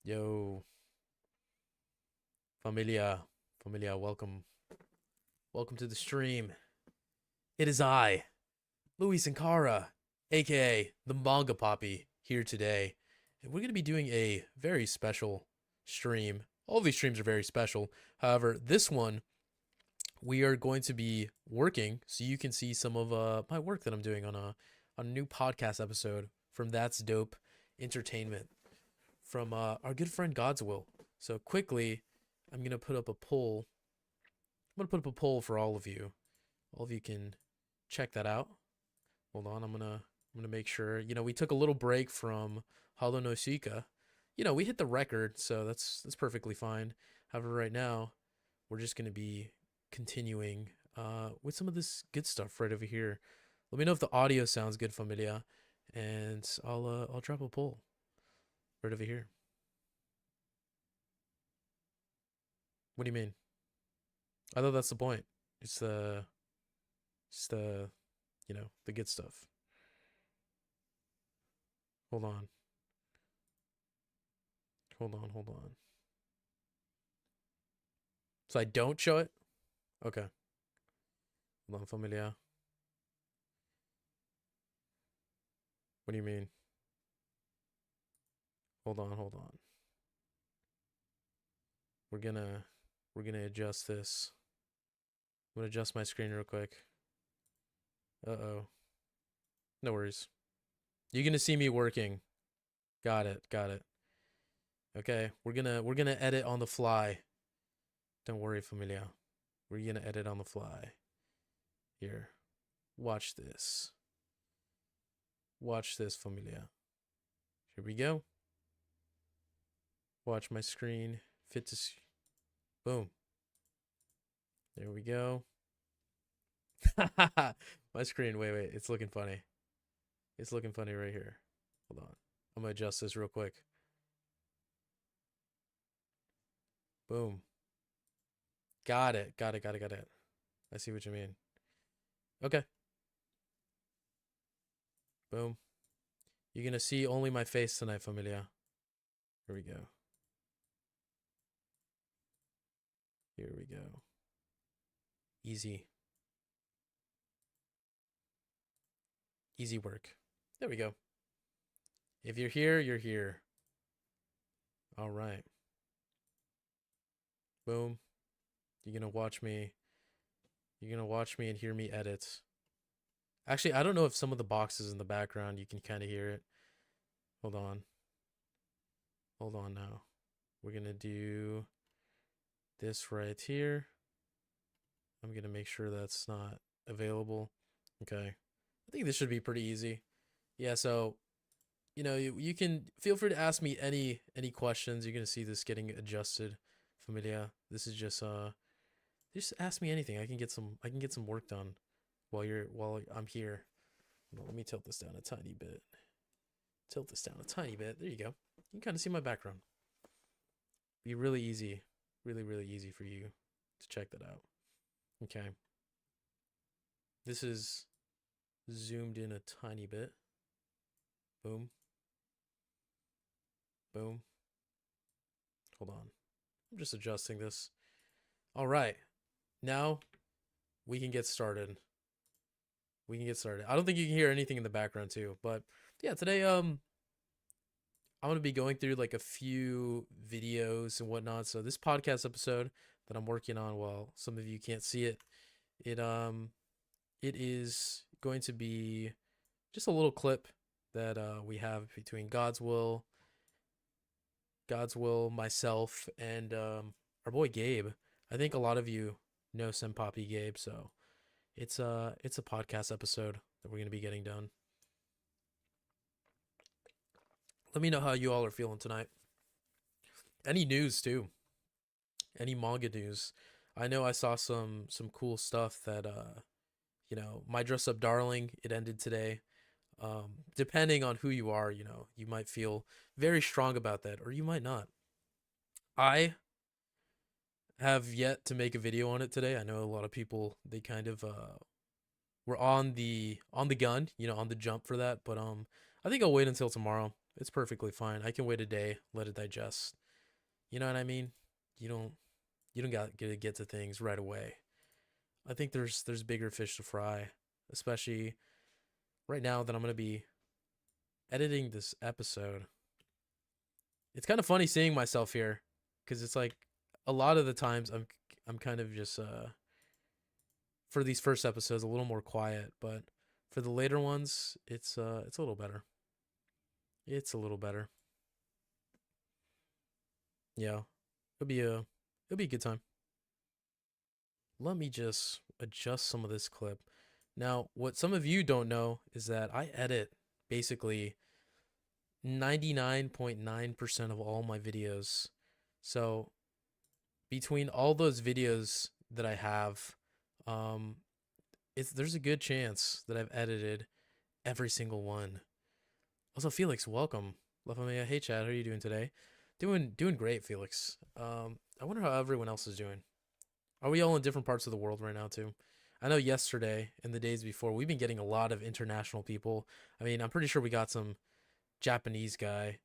Yo, familia, welcome to the stream. It is I, Luis Sankara, aka the Manga Poppy, here today, and we're gonna be doing a very special stream. All of these streams are very special. However, this one we are going to be working, so you can see some of my work that I'm doing on a new podcast episode from That's Dope Entertainment from our good friend God's Will. So quickly, I'm gonna put up a poll. I'm gonna put up a poll for all of you. All of you can check that out. Hold on, I'm gonna make sure. We took a little break from Hollow no Suika. We hit the record, so that's perfectly fine. However, right now we're just gonna be continuing with some of this good stuff right over here. Let me know if the audio sounds good, familia, and I'll drop a poll right over here. What do you mean? I thought that's the point. It's the the good stuff. Hold on. Hold on. So I don't show it? Okay. Hold on, familia. What do you mean? Hold on. We're gonna we're gonna adjust this. I'm gonna adjust my screen real quick. Uh-oh. No worries. You're gonna see me working. Got it, got it. Okay, we're gonna edit on the fly. Don't worry, familia. We're gonna edit on the fly. Here. Watch this. Watch this, familia. Here we go. Watch my screen. Fit to see. Boom. There we go. My screen. Wait. It's looking funny. It's looking funny right here. Hold on. I'm gonna adjust this real quick. Boom. Got it. Got it. I see what you mean. Okay. Boom. You're gonna see only my face tonight, familia. Here we go. Here we go. Easy. Easy work. There we go. If you're here, you're here. All right. Boom. You're gonna watch me. You're gonna watch me and hear me edit. Actually, I don't know if some of the boxes in the background you can kind of hear it. Hold on. Hold on now. We're gonna do this right here. I'm gonna make sure that's not available. Okay. I think this should be pretty easy. Yeah, so you can feel free to ask me any questions. You're gonna see this getting adjusted, familia. This is just ask me anything. I can get some work done while I'm here. Let me tilt this down a tiny bit. Tilt this down a tiny bit. There you go. You can kind of see my background. Be really easy, really easy for you to check that out. Okay. This is zoomed in a tiny bit. Boom. Boom. Hold on. I'm just adjusting this. All right. Now we can get started. I don't think you can hear anything in the background too, but yeah, today I'm gonna be going through like a few videos and whatnot. So this podcast episode that I'm working on, while some of you can't see it, it it is going to be just a little clip that we have between myself, and our boy Gabe. I think a lot of you know Senpapi Gabe, so it's a podcast episode that we're gonna be getting done. Let me know how you all are feeling tonight. Any news too? Any manga news? I know I saw some cool stuff that my dress up darling, it ended today. Depending on who you are, you might feel very strong about that, or you might not. I have yet to make a video on it today. I know a lot of people, they kind of were on the gun, on the jump for that, but I think I'll wait until tomorrow. It's perfectly fine. I can wait a day, let it digest. You know what I mean? You don't you don't got to get to things right away. I think there's bigger fish to fry, especially right now that I'm gonna be editing this episode. It's kind of funny seeing myself here, because it's like a lot of the times I'm kind of just for these first episodes a little more quiet, but for the later ones it's a little better. It's a little better. Yeah, it'll be a good time. Let me just adjust some of this clip. Now, what some of you don't know is that I edit basically 99.9% of all my videos. So, between all those videos that I have, um, there's a good chance that I've edited every single one. Also, Felix, welcome. La Familia. Hey, Chad, how are you doing today? Doing great, Felix. I wonder how everyone else is doing. Are we all in different parts of the world right now too? I know yesterday and the days before we've been getting a lot of international people. I mean, I'm pretty sure we got some Japanese guy.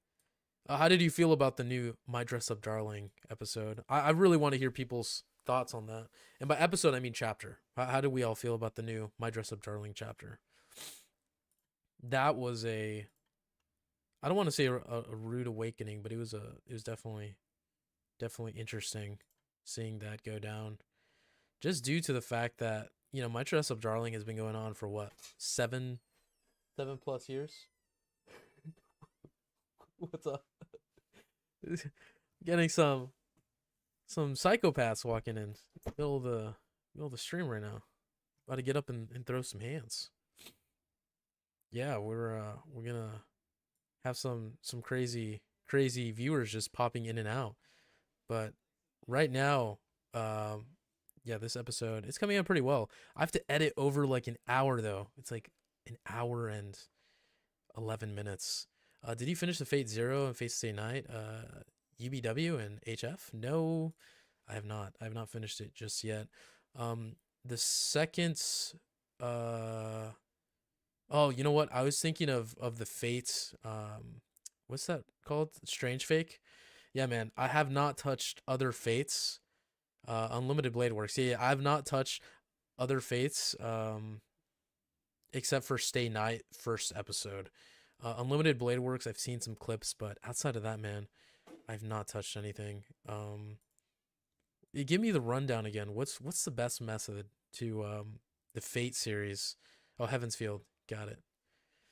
How did you feel about the new My Dress Up Darling episode? I really want to hear people's thoughts on that. And by episode, I mean chapter. How do we all feel about the new My Dress Up Darling chapter? That was a, I don't want to say a rude awakening, but it was definitely interesting seeing that go down. Just due to the fact that My Dress Up Darling has been going on for what, 7+ years. What's up? Getting some psychopaths walking in middle of the stream right now. About to get up and throw some hands. Yeah, we're gonna have some crazy viewers just popping in and out. But right now, um, yeah, this episode it's coming out pretty well. I have to edit over like an hour though. It's like an hour and 11 minutes. Did you finish the Fate Zero and Fate Stay Night? UBW and HF? No, I have not. I have not finished it just yet. The second, uh, oh, you know what? I was thinking of the Fates. What's that called? Strange Fake. Yeah, man. I have not touched other Fates. Unlimited Blade Works. Yeah, I've not touched other Fates. Except for Stay Night first episode. Unlimited Blade Works. I've seen some clips, but outside of that, man, I've not touched anything. Give me the rundown again. What's the best method to the Fate series? Oh, Heaven's Field. Got it.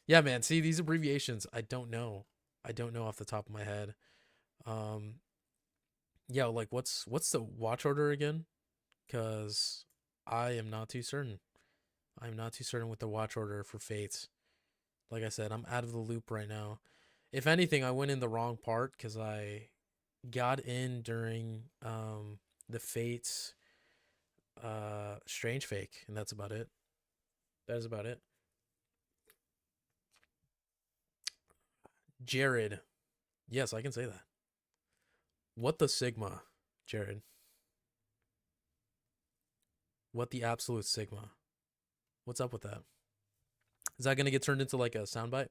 Yeah, man. See these abbreviations. I don't know. I don't know off the top of my head. Um, yeah, like what's the watch order again? Cause I am not too certain. I'm not too certain with the watch order for Fates. Like I said, I'm out of the loop right now. If anything, I went in the wrong part because I got in during the Fates Strange Fake, and that's about it. That is about it. Jared. Yes, I can say that. What the Sigma, Jared? What the absolute Sigma? What's up with that? Is that gonna get turned into like a soundbite?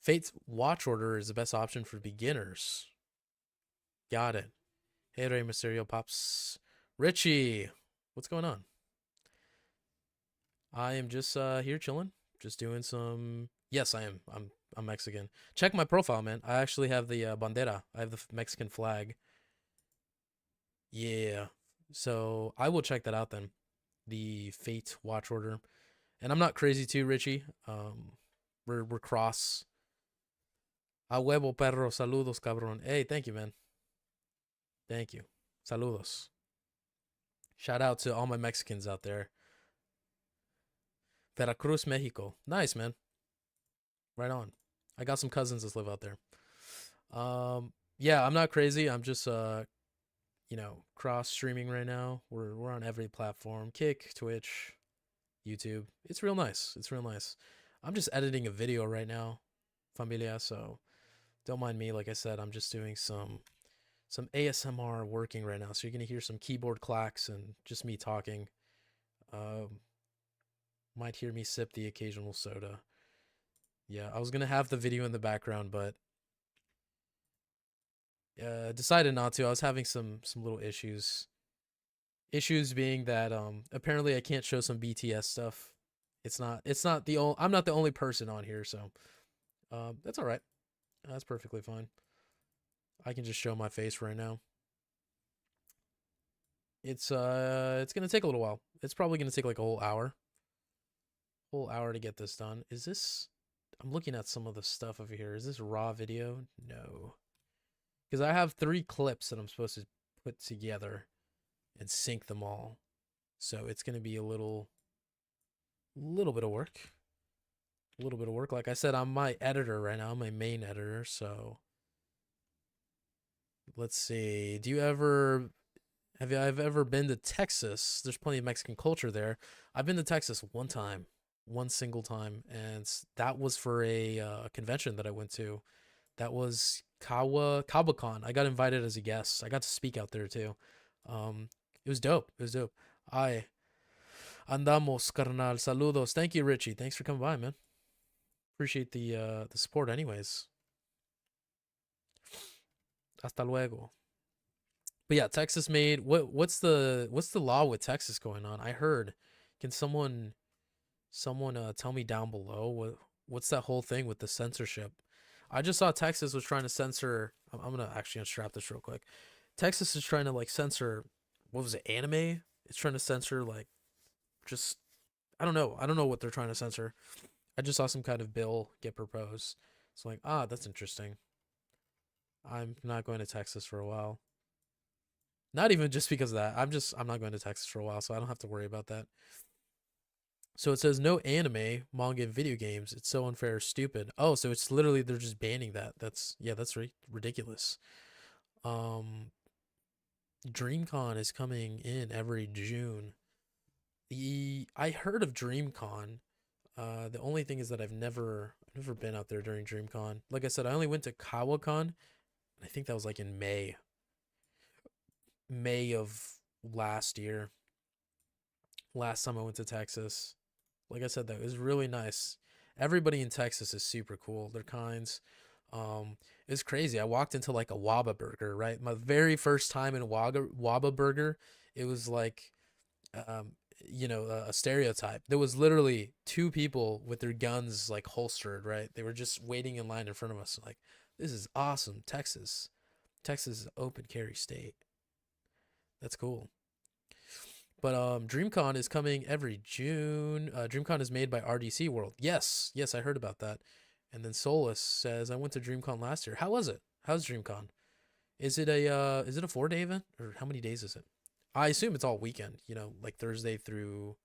Fate's watch order is the best option for beginners. Got it. Hey, Rey Mysterio Pops. Richie, what's going on? I am just here chilling, just doing some. Yes, I am. I'm Mexican. Check my profile, man. I actually have the bandera. I have the Mexican flag. Yeah. So I will check that out then. The Fate watch order, and I'm not crazy too, Richie. We're cross. A huevo perro, saludos, cabrón. Hey, thank you, man. Thank you. Saludos. Shout out to all my Mexicans out there. Veracruz, Mexico. Nice, man. Right on. I got some cousins that live out there. Yeah, I'm not crazy. I'm just cross streaming right now. We're on every platform. Kick, Twitch, YouTube. It's real nice. It's real nice. I'm just editing a video right now, familia, so don't mind me. Like I said, I'm just doing some ASMR working right now. So you're gonna hear some keyboard clacks and just me talking. Might hear me sip the occasional soda. Yeah, I was gonna have the video in the background, but decided not to. I was having some little issues. Issues being that apparently I can't show some BTS stuff. It's not the only I'm not the only person on here, so that's all right. That's perfectly fine. I can just show my face right now. It's gonna take a little while. It's probably gonna take like a whole hour to get this done. Is this? I'm looking at some of the stuff over here. Is this raw video? No, because I have 3 clips that I'm supposed to put together and sync them all. So it's gonna be a little bit of work. A little bit of work. Like I said, I'm my editor right now, I'm my main editor. So let's see. Have you I've ever been to Texas? There's plenty of Mexican culture there. I've been to Texas one time, one single time, and that was for a convention that I went to. That was KawaCon. I got invited as a guest. I got to speak out there too. It was dope. It was dope. I andamos carnal. Saludos. Thank you, Richie. Thanks for coming by, man. Appreciate the support, anyways. Hasta luego. But yeah, Texas made what's the law with Texas going on? I heard. Can someone tell me down below what's that whole thing with the censorship? I just saw Texas was trying to censor. I'm gonna actually unstrap this real quick. Texas is trying to like censor what was it, anime? It's trying to censor like just I don't know. I don't know what they're trying to censor. I just saw some kind of bill get proposed. So like, that's interesting. I'm not going to Texas for a while. Not even just because of that. I'm not going to Texas for a while, so I don't have to worry about that. So it says no anime, manga, and video games. It's so unfair, stupid. Oh, so it's literally they're just banning that. That's ridiculous. Um, DreamCon is coming in every June. I heard of DreamCon. The only thing is that I've never been out there during DreamCon. Like I said, I only went to KawaCon. I think that was like in May of last year. Last time I went to Texas. Like I said, that was really nice. Everybody in Texas is super cool. They're kinds. It's crazy. I walked into like a Waba Burger, right? My very first time in Waba Burger, it was like, um, a stereotype. There was literally 2 people with their guns like holstered, right? They were just waiting in line in front of us. Like, this is awesome, Texas. Texas is an open carry state. That's cool. But DreamCon is coming every June. DreamCon is made by RDC World. Yes, yes, I heard about that. And then Solus says I went to DreamCon last year. How was it? How's DreamCon? Is it a 4-day event or how many days is it? I assume it's all weekend. Like Thursday through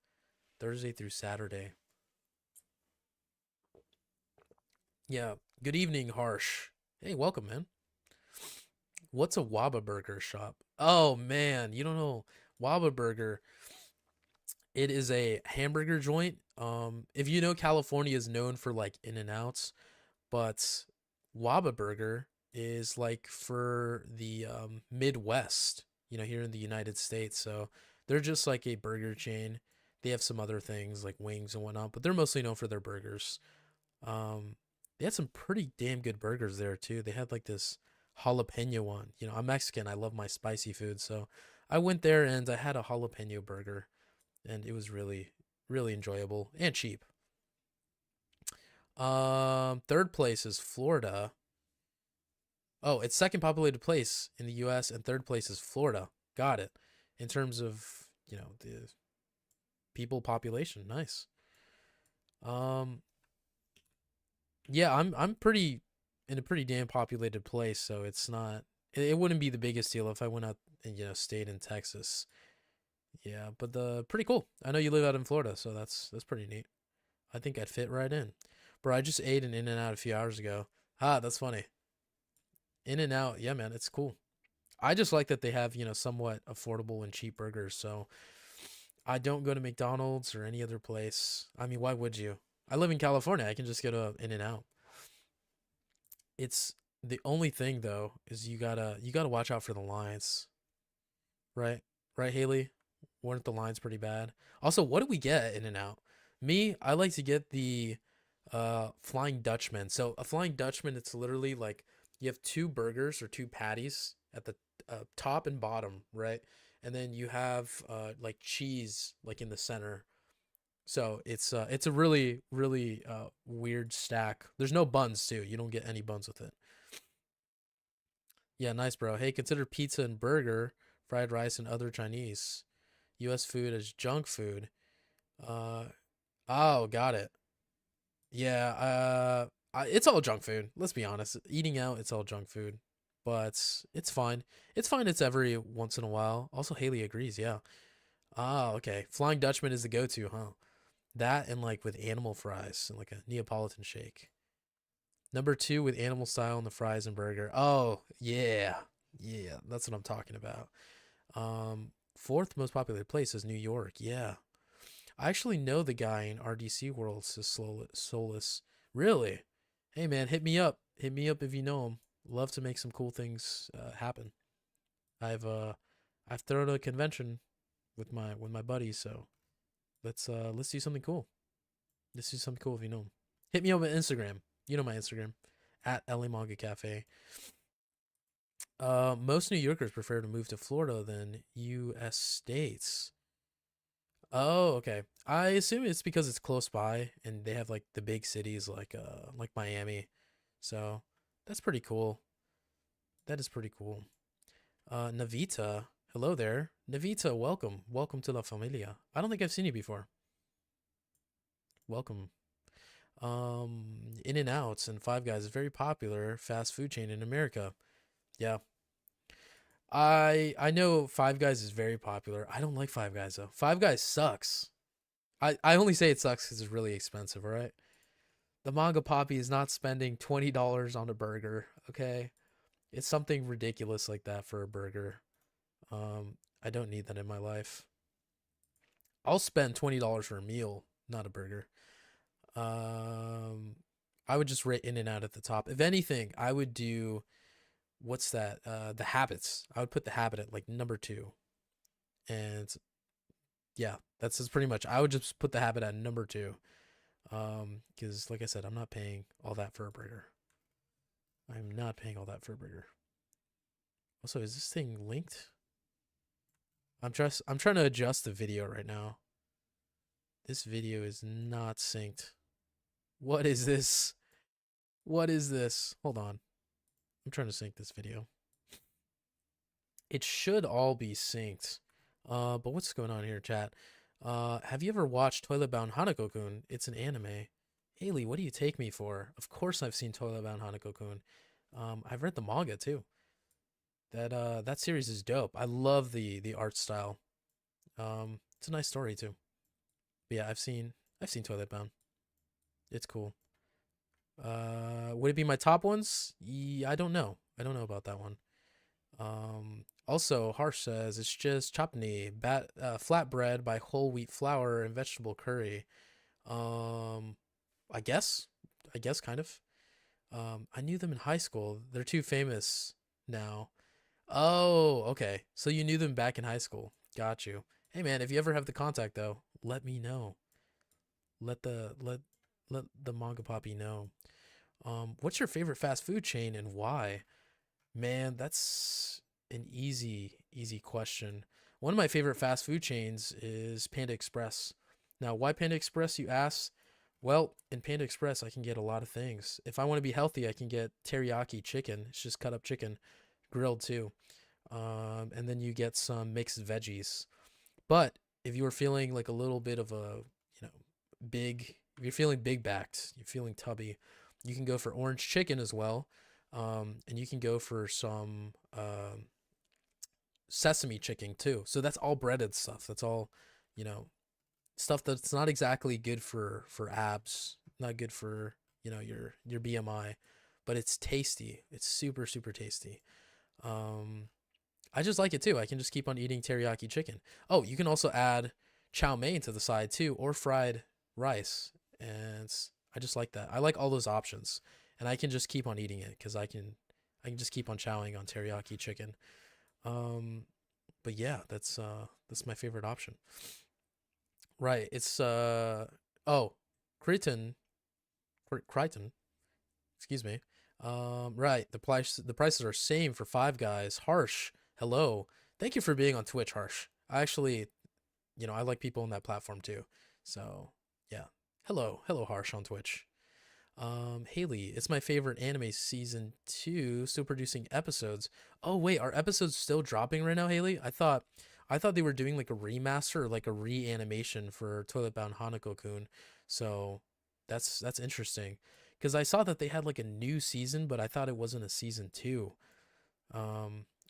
Saturday. Yeah. Good evening, Harsh. Hey, welcome, man. What's a Waba Burger shop? Oh man, you don't know Waba Burger. It is a hamburger joint. If you know, California is known for like In and Outs, but Waba Burger is like for the Midwest, here in the United States. So they're just like a burger chain. They have some other things like wings and whatnot, but they're mostly known for their burgers. Um, they had some pretty damn good burgers there too. They had like this jalapeno one. I'm Mexican. I love my spicy food, so I went there and I had a jalapeno burger, and it was really, really enjoyable and cheap. Third place is Florida. Oh, it's second populated place in the U.S. and third place is Florida. Got it. In terms of the people population, nice. Um, yeah, I'm pretty in a pretty damn populated place, so it's not. It wouldn't be the biggest deal if I went out and stayed in Texas. Yeah, but the pretty cool. I know you live out in Florida, so that's pretty neat. I think I'd fit right in. Bro, I just ate an In and Out a few hours ago. That's funny. In and Out, yeah, man, it's cool. I just like that they have, somewhat affordable and cheap burgers. So I don't go to McDonald's or any other place. I mean, why would you? I live in California. I can just go to In and Out. It's the only thing though is you gotta watch out for the lines, right? Right, Haley? Weren't the lines pretty bad? Also, what do we get at In and Out? Me, I like to get the Flying Dutchman. So a Flying Dutchman, it's literally like you have two burgers or two patties at the top and bottom, right? And then you have like cheese like in the center. So it's a really weird stack. There's no buns too. You don't get any buns with it. Yeah, nice, bro. Hey, consider pizza and burger, fried rice, and other Chinese. U.S. food as junk food. Uh, oh, got it. Yeah, it's all junk food. Let's be honest. Eating out, it's all junk food, but it's fine. It's fine. It's every once in a while. Also, Haley agrees. Yeah. Ah, okay. Flying Dutchman is the go-to, huh? That and like with animal fries and like a Neapolitan shake. Number two with animal style and the fries and burger. Oh, yeah. Yeah, that's what I'm talking about. Fourth most popular place is New York. Yeah. I actually know the guy in RDC World, says Solus. Really? Hey man, hit me up. Hit me up if you know him. Love to make some cool things happen. I've uh I've thrown a convention with my buddies, so let's do something cool. Let's do something cool if you know him. Hit me up on Instagram. You know my Instagram at LA Manga Cafe. Most New Yorkers prefer to move to Florida than U.S. states. Oh, okay. I assume it's because it's close by and they have like the big cities like Miami. So that's pretty cool. That is pretty cool. Navita, hello there. Navita, welcome. Welcome to La Familia. I don't think I've seen you before. Welcome. In and Outs and Five Guys is very popular fast food chain in America. Yeah. I know Five Guys is very popular. I don't like Five Guys though. Five Guys sucks. I only say it sucks because it's really expensive, all right? The manga poppy is not spending $20 on a burger, okay? It's something ridiculous like that for a burger. I don't need that in my life. I'll spend $20 for a meal, not a burger. Um, I would just rate In and Out at the top. If anything, I would do what's that? The Habits. I would put the Habit at like number two. And yeah, that's pretty much. I would just put the Habit at number two. Because like I said, I'm not paying all that for a burger. I'm not paying all that for a burger. Also, is this thing linked? I'm trying to adjust the video right now. This video is not synced. What is this? What is this? Hold on. I'm trying to sync this video. It should all be synced. But what's going on here, chat? Have you ever watched Toilet Bound Hanako-kun? It's an anime. Haley, what do you take me for? Of course I've seen Toilet Bound Hanako-kun. I've read the manga too. That series is dope. I love the art style. It's a nice story too. But yeah, I've seen Toilet Bound. It's cool. Would it be my top ones? Yeah, I don't know. I don't know about that one. Also, Harsh says it's just chapni, flatbread by whole wheat flour and vegetable curry. Um, I guess, I guess kind of. I knew them in high school. They're too famous now. Oh, okay. So you knew them back in high school. Got you. Hey man, if you ever have the contact though, let me know. Let the let let the manga poppy know. What's your favorite fast food chain and why? Man, that's an easy question. One of my favorite fast food chains is Panda Express. Now, why Panda Express, you ask? Well, in Panda Express, I can get a lot of things. If I want to be healthy, I can get teriyaki chicken. It's just cut up chicken, grilled too. And then you get some mixed veggies. But if you were feeling like a little bit of a, you know, if you're feeling big backed, you're feeling tubby, you can go for orange chicken as well. And you can go for some sesame chicken too. So that's all breaded stuff. That's all, you know, stuff that's not exactly good for abs, not good for, you know, your BMI, but it's tasty. It's super tasty. Um, I just like it too. I can just keep on eating teriyaki chicken. Oh, you can also add chow mein to the side too, or fried rice, and I just like that. I like all those options, and I can just keep on eating it because I can just keep on chowing on teriyaki chicken. Um, but yeah, that's my favorite option. Right. It's oh, Kriton Crichton, excuse me. Right. The prices are same for Five Guys. Harsh, hello. Thank you for being on Twitch, Harsh. I actually, I like people on that platform too. So yeah. Hello, Harsh on Twitch. Haley, it's my favorite anime season two, still producing episodes. Oh wait, are episodes still dropping right now, Haley? I thought they were doing like a remaster or like a reanimation for Toilet Bound Hanako-kun. So that's interesting. Because I saw that they had like a new season, but I thought it wasn't a season two.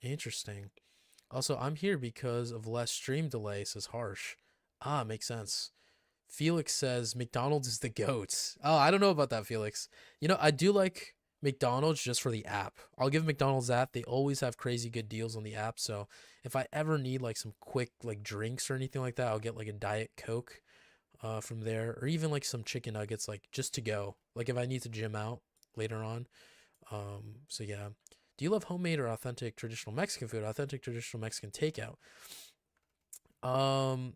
Interesting. Also, I'm here because of less stream delay, says Harsh. Ah, makes sense. Felix says McDonald's is the goat. Oh, I don't know about that, Felix. I do like McDonald's just for the app. I'll give McDonald's that. They always have crazy good deals on the app. So if I ever need like some quick like drinks or anything like that, I'll get like a Diet Coke from there, or even like some chicken nuggets, like just to go. Like if I need to gym out later on. So yeah. Do you love homemade or authentic traditional Mexican food? Authentic traditional Mexican takeout. Um,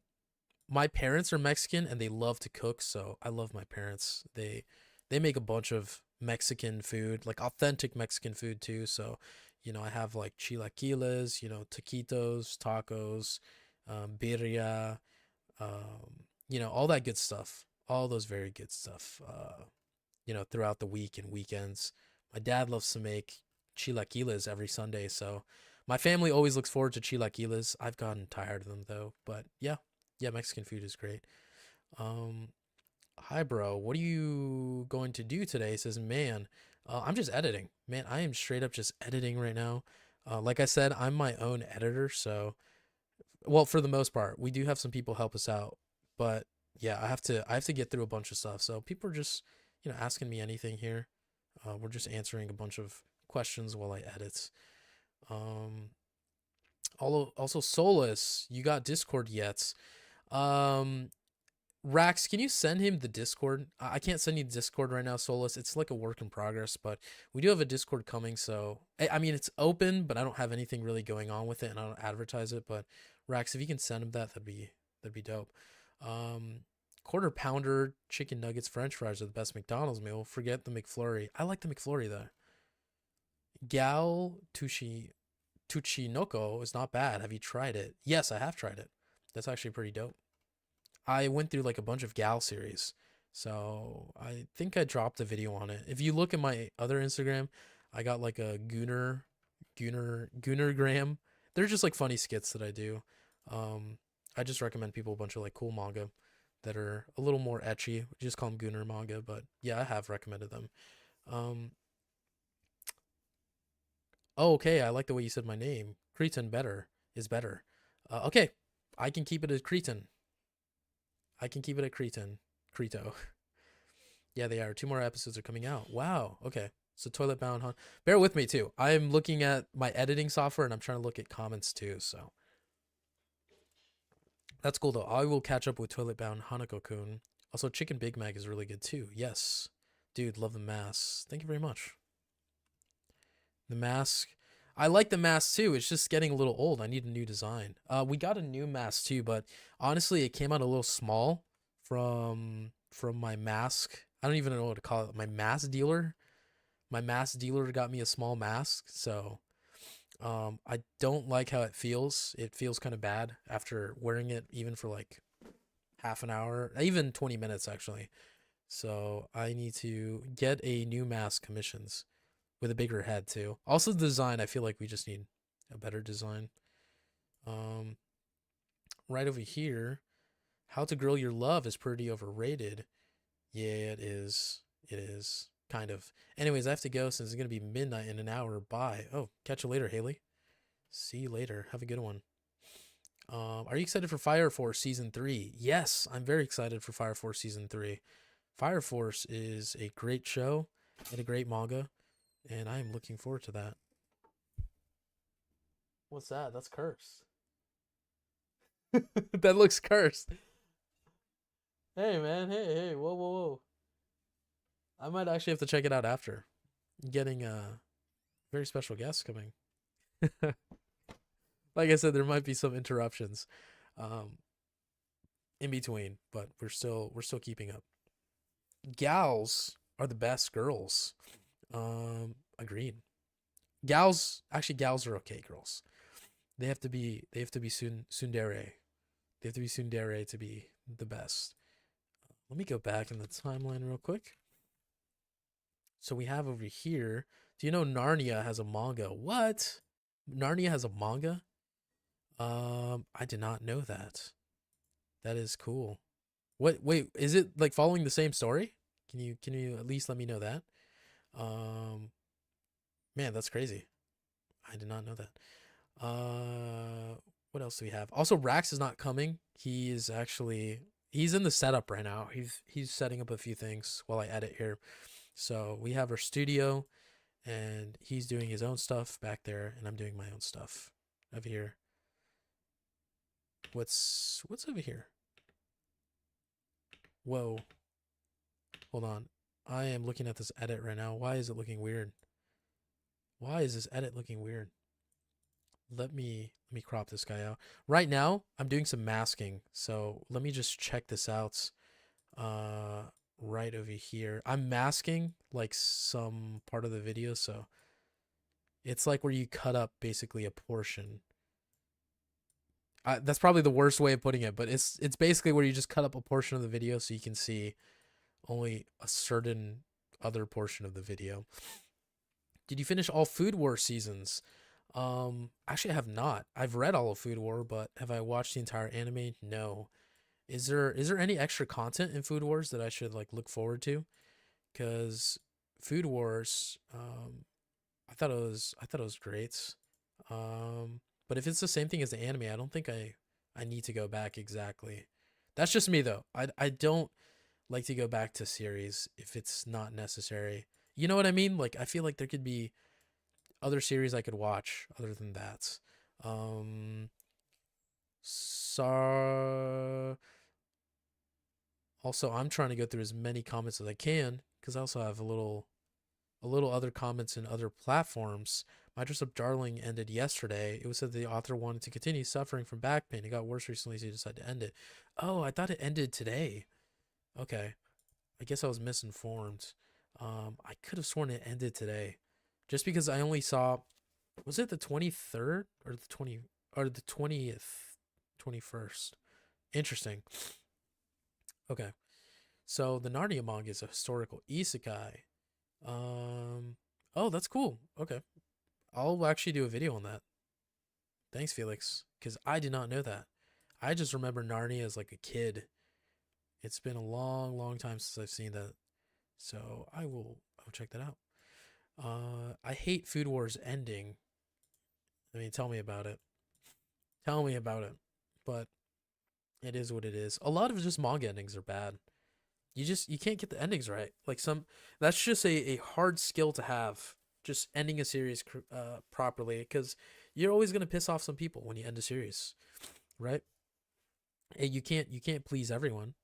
my parents are Mexican and they love to cook, so I love my parents. They make a bunch of Mexican food, like authentic Mexican food too. So, I have like chilaquiles, taquitos, tacos, birria, all that good stuff. All those very good stuff. Throughout the week and weekends. My dad loves to make chilaquiles every Sunday, so my family always looks forward to chilaquiles. I've gotten tired of them though, but yeah, yeah, Mexican food is great. Um, Hi, bro. What are you going to do today? He says, man, I'm just editing. Man, I am straight up just editing right now. Like I said, I'm my own editor, so well, for the most part, we do have some people help us out, but yeah, I have to get through a bunch of stuff. So people are just, asking me anything here. We're just answering a bunch of questions while I edit. Um, also, Solus, you got Discord yet? Um, Rax, can you send him the Discord? I can't send you the Discord right now, Solus. It's like a work in progress, but we do have a Discord coming. So I mean, it's open, but I don't have anything really going on with it, and I don't advertise it. But Rax, if you can send him that, that'd be dope. Um, Quarter pounder chicken nuggets, French fries are the best McDonald's meal. Forget the McFlurry. I like the McFlurry though. Gal Tuchinoko is not bad. Have you tried it? Yes, I have tried it. That's actually pretty dope. I went through like a bunch of Gal series. So I think I dropped a video on it. If you look at my other Instagram, I got like a Goonergram. They're just like funny skits that I do. Um, I just recommend people a bunch of like cool manga that are a little more etchy. We just call them Gooner manga, but yeah, I have recommended them. Um, oh, okay, I like the way you said my name. Cretan better is better. Okay, I can keep it as Cretan. I can keep it at Cretan. Creto. Yeah, they are. Two more episodes are coming out. Wow. Okay. So Toilet Bound Hun. Bear with me too. I'm looking at my editing software and I'm trying to look at comments too. So that's cool though. I will catch up with Toilet Bound Hanako-kun. Also, Chicken Big Mac is really good too. Yes. Dude, love the mask. Thank you very much. The mask. I like the mask too. It's just getting a little old. I need a new design. We got a new mask too, but honestly, it came out a little small from my mask. I don't even know what to call it. My mask dealer. My mask dealer got me a small mask, so I don't like how it feels. It feels kind of bad after wearing it, even for like half an hour, even 20 minutes actually. So I need to get a new mask commissions with a bigger head too. Also, the design. I feel like we just need a better design. Um, right over here, How to Grill Your Love is pretty overrated. Yeah, it is. It is kind of. Anyways, I have to go since it's gonna be midnight in an hour. Bye. Oh, catch you later, Haley. See you later. Have a good one. Are you excited for Fire Force season 3? Yes, I'm very excited for Fire Force season 3. Fire Force is a great show and a great manga, and I am looking forward to that. What's that? That's cursed. That looks cursed. Hey man, hey, whoa. I might actually have to check it out after. Getting a very special guest coming. Like I said, there might be some interruptions um in between, but we're still keeping up. Gals are the best girls. Agreed. Gals are okay. Girls, they have to be tsundere. They have to be tsundere to be the best. Let me go back in the timeline real quick. So we have over here. Do you know Narnia has a manga? What? Narnia has a manga? I did not know that. That is cool. What? Wait, is it like following the same story? Can you at least let me know that? Um, Man, that's crazy. I did not know that. What else do we have? Also, Rax is not coming. He is actually he's in the setup right now. He's setting up a few things while I edit here. So we have our studio, and he's doing his own stuff back there, and I'm doing my own stuff over here. What's over here? Whoa. Hold on. I am looking at this edit right now. Why is it looking weird? Why is this edit looking weird? Let me crop this guy out. Right now, I'm doing some masking. So let me just check this out. Right over here. I'm masking like some part of the video, so it's like where you cut up basically a portion. That's probably the worst way of putting it, but it's basically where you just cut up a portion of the video so you can see only a certain other portion of the video. Did you finish all Food War seasons? Actually, I have not. I've read all of Food War, but have I watched the entire anime? No. Is there any extra content in Food Wars that I should like look forward to? Because Food Wars, I thought it was great. But if it's the same thing as the anime, I don't think I need to go back exactly. That's just me though. I don't like to go back to series if it's not necessary. You know what I mean? Like I feel like there could be other series I could watch other than that. Um, so also I'm trying to go through as many comments as I can because I also have a little other comments in other platforms. My Dress Up Darling ended yesterday. It was said the author wanted to continue suffering from back pain. It got worse recently, so he decided to end it. Oh, I thought it ended today. Okay, I guess I was misinformed. I could have sworn it ended today, just because I only saw. Was it the 23rd or the 20 or the 20th, 21st? Interesting. Okay, so the Narnia manga is a historical isekai. Um, oh, that's cool. Okay, I'll actually do a video on that. Thanks, Felix, because I did not know that. I just remember Narnia as like a kid. It's been a long, long time since I've seen that, so I'll check that out. I hate Food Wars ending. I mean, tell me about it. Tell me about it. But it is what it is. A lot of just manga endings are bad. You can't get the endings right. Like some that's just a hard skill to have. Just ending a series properly because you're always gonna piss off some people when you end a series, right? And you can't please everyone,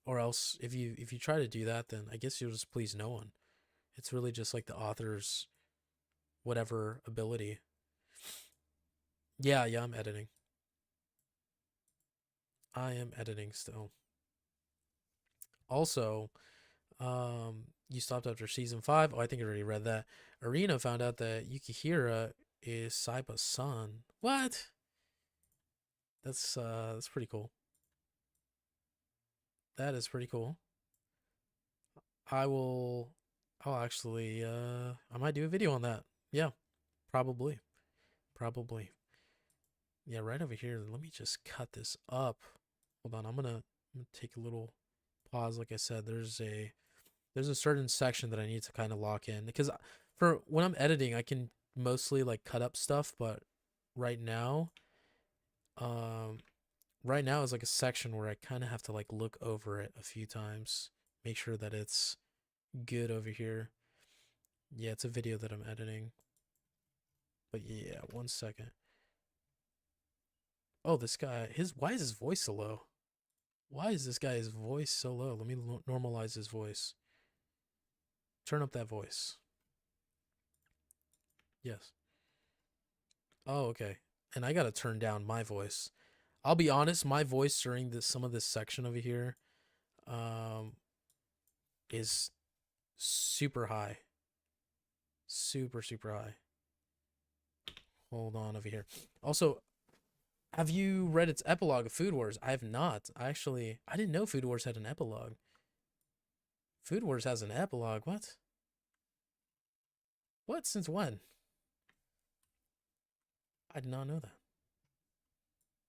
or else if you try to do that, then I guess you'll just please no one. It's really just like the author's whatever ability. Yeah, yeah, I'm editing. I am editing still. Also, you stopped after season 5. Oh, I think I already read that. Arena found out that Yukihira is Saiba's son. What? That's pretty cool. That is pretty cool. I will I'll actually I might do a video on that. Yeah, probably. Probably. Yeah, right over here. Let me just cut this up. Hold on. I'm gonna take a little pause. Like I said, there's a certain section that I need to kind of lock in because for when I'm editing, I can mostly like cut up stuff, but right now, um, right now is like a section where I kind of have to like look over it a few times, make sure that it's good over here. Yeah, it's a video that I'm editing, but yeah, 1 second. Oh, this guy, his why is his voice so low? Why is this guy's voice so low? Let me normalize his voice. Turn up that voice. Yes. Oh, okay. And I gotta turn down my voice. I'll be honest, my voice during this some of this section over here, um, is super high. Super, super high. Hold on over here. Also, have you read its epilogue of Food Wars? I have not. I didn't know Food Wars had an epilogue. Food Wars has an epilogue. What? What? Since when? I did not know that.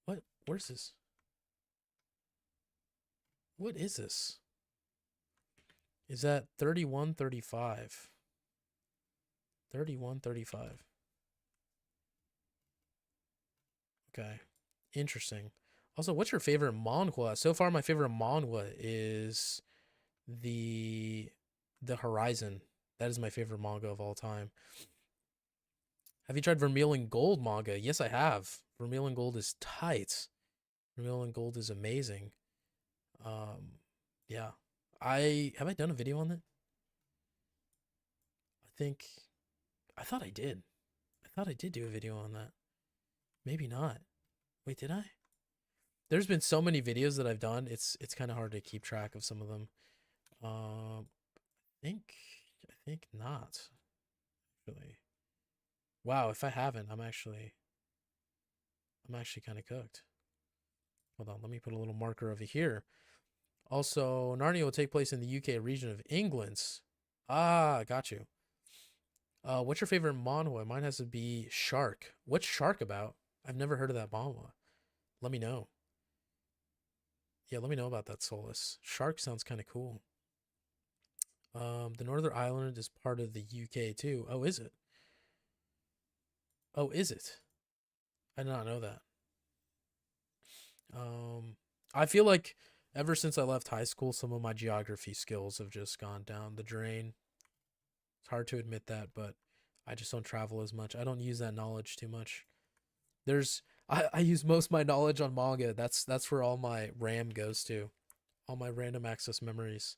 What? Where's this? What is this? Is that 3135? 3135. Okay. Interesting. Also, what's your favorite manhwa? So far, my favorite manhwa is the Horizon. That is my favorite manga of all time. Have you tried Vermilion Gold manga? Yes, I have. Vermilion Gold is tight. Vermilion Gold is amazing. Yeah. I done a video on it? I thought I did. I thought I did do a video on that. Maybe not. Wait, did I? There's been so many videos that I've done. It's kind of hard to keep track of some of them. I think not. Really. Wow, if I haven't, I'm actually kind of cooked. Hold on, let me put a little marker over here. Also, Narnia will take place in the UK region of England. Ah, got you. What's your favorite manhwa? Mine has to be Shark. What's Shark about? I've never heard of that manhwa. Let me know. Yeah, let me know about that, Solus. Shark sounds kind of cool. The Northern Ireland is part of the UK too. Oh, is it? Oh, is it? I did not know that. I feel like ever since I left high school, some of my geography skills have just gone down the drain. It's hard to admit that, but I just don't travel as much. I don't use that knowledge too much. I use most of my knowledge on manga. That's where all my RAM goes to. All my random access memories.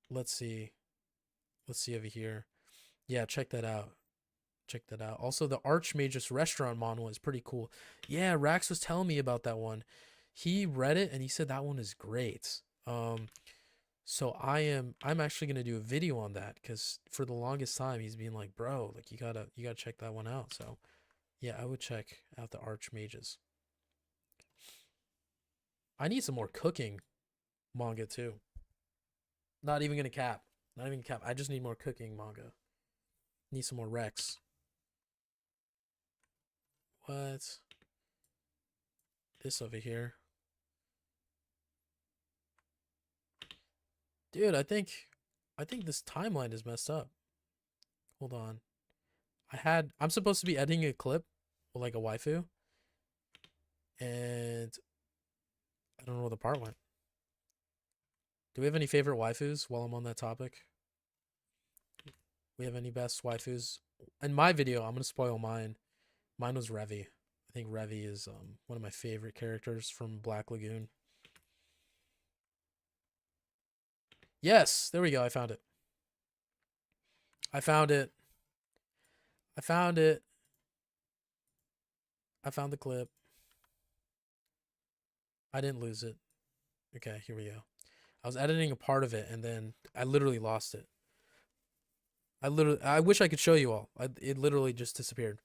Let's see. Let's see over here. Yeah, check that out. Check that out. Also, the Archmagus restaurant manhwa is pretty cool. Yeah, Rax was telling me about that one. He read it and he said that one is great. So I'm actually gonna do a video on that because for the longest time he's been like, bro, like you gotta check that one out. So yeah, I would check out the Archmagus. I need some more cooking manga too. Not even gonna cap. Not even cap. I just need more cooking manga. Need some more Rex. What? This over here. Dude, I think this timeline is messed up. Hold on. I'm supposed to be editing a clip with like a waifu. And I don't know where the part went. Do we have any favorite waifus while I'm on that topic? We have any best waifus? In my video, I'm gonna spoil mine. Mine was Revi. I think Revi is one of my favorite characters from Black Lagoon. Yes, there we go. I found it. I found it. I found it. I found the clip. I didn't lose it. Okay, here we go. I was editing a part of it and then I literally lost it. I wish I could show you all. It literally just disappeared.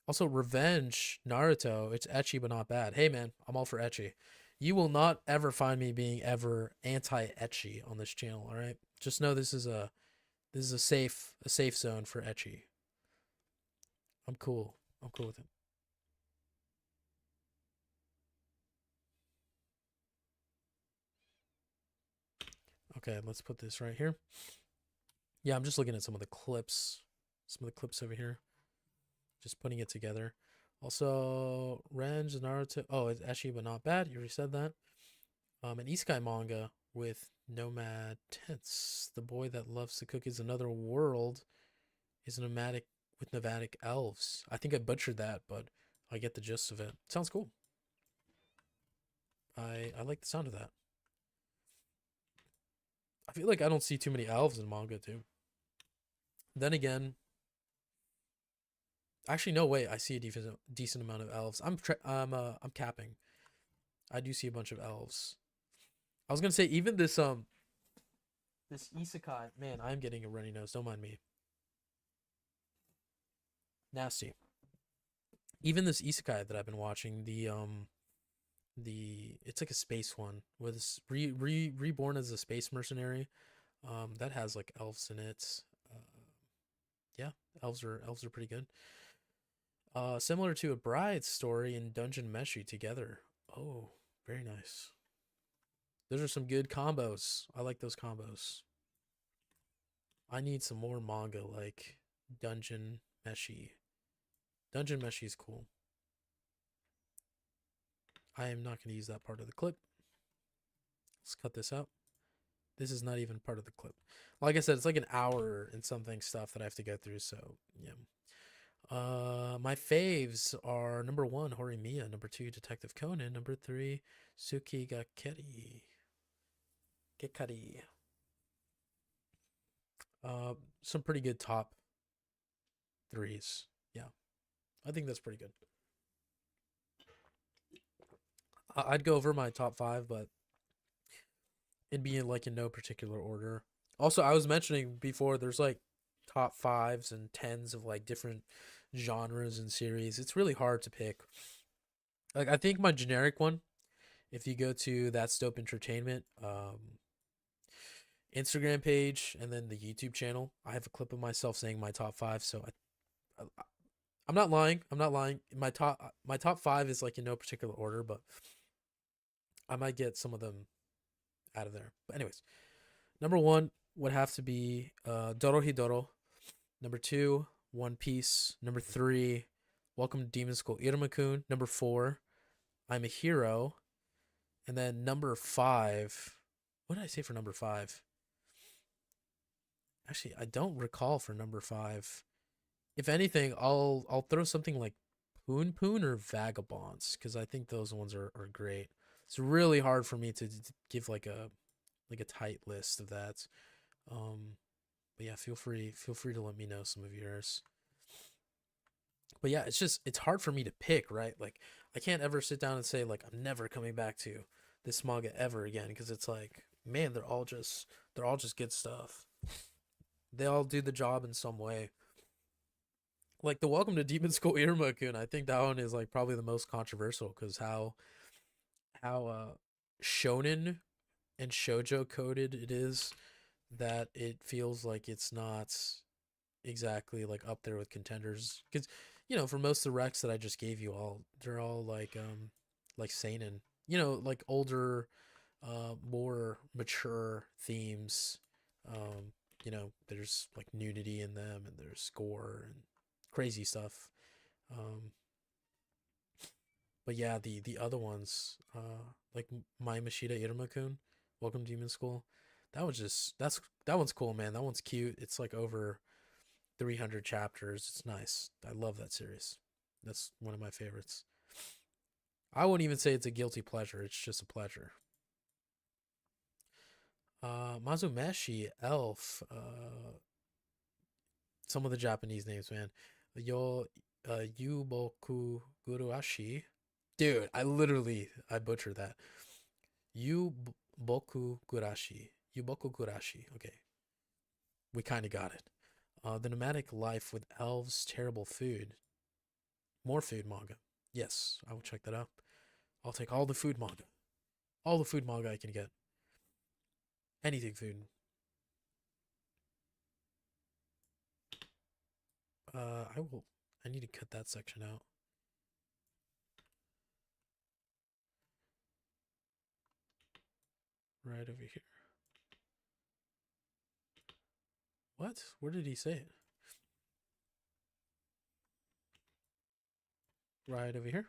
Also, Revenge Naruto. It's ecchi but not bad. Hey man, I'm all for ecchi. You will not ever find me being ever anti-ecchi on this channel. All right, just know this is a safe zone for ecchi. I'm cool. I'm cool with it. Okay, let's put this right here. Yeah, I'm just looking at some of the clips. Some of the clips over here. Just putting it together. Also, Renge, Naruto. Oh, it's ecchi but not bad. You already said that. An isekai manga with nomad tents. The boy that loves to cook is another world. Is nomadic with nomadic elves. I think I butchered that, but I get the gist of it. Sounds cool. I like the sound of that. I feel like I don't see too many elves in manga too. Then again, actually no, wait, I see a decent amount of elves. I'm capping. I do see a bunch of elves. I was gonna say even this This isekai, man, I'm getting a runny nose. Don't mind me. Nasty. Even this isekai that I've been watching, the it's like a space one with reborn as a space mercenary. That has like elves in it. Uh, yeah, elves are pretty good. Similar to a bride's story and Dungeon Meshi together. Oh, very nice. Those are some good combos. I like those combos. I need some more manga like Dungeon Meshi. Dungeon Meshi is cool. I am not going to use that part of the clip. Let's cut this out. This is not even part of the clip. Like I said, it's like an hour and something stuff that I have to go through. So yeah. My faves are number 1, Horimiya, number 2, Detective Conan, number 3, Suki Gakeri. Gekari. Some pretty good top threes. Yeah, I think that's pretty good. I'd go over my top 5, but it'd be in like in no particular order. Also, I was mentioning before, there's like top 5s and 10s of like different genres and series. It's really hard to pick. Like I think my generic one, if you go to That's Dope Entertainment Instagram page and then the YouTube channel, I have a clip of myself saying my top 5. So I'm not lying. I'm not lying. My top 5 is like in no particular order, but I might get some of them out of there. But anyways, number 1 would have to be Dorohedoro. Number 2, One Piece. Number 3, Welcome to Demon School Iruma-kun. Number 4, I'm a Hero. And then number 5, what did I say for number 5? Actually, I don't recall for number 5. If anything, I'll throw something like Poon Poon or Vagabonds because I think those ones are great. It's really hard for me to give like a tight list of that. But yeah, feel free to let me know some of yours. But yeah, it's hard for me to pick, right? Like I can't ever sit down and say like I'm never coming back to this manga ever again because it's like, man, they're all just good stuff. They all do the job in some way. Like the Welcome to Demon School Iruma-kun, I think that one is like probably the most controversial because how shonen and shojo coded it is that it feels like it's not exactly like up there with contenders because for most of the recs that I just gave you, all they're all like seinen, like older, more mature themes. There's like nudity in them and there's gore and crazy stuff. um but yeah, the other ones, like My Mashita Iruma-kun, Welcome to Demon School, that one's cool, man. That one's cute. It's like over 300 chapters. It's nice. I love that series. That's one of my favorites. I wouldn't even say it's a guilty pleasure. It's just a pleasure. Mazumeshi, Elf, some of the Japanese names, man. Yo, Yuboku Guruashi. Dude, I butchered that. Yuboku Gurashi. Yuboku Gurashi. Okay, we kind of got it. The Nomadic Life with Elves, Terrible Food. More food manga. Yes, I will check that out. I'll take all the food manga. All the food manga I can get. Anything food. I will. I need to cut that section out. Right over here. What? Where did he say it? Right over here.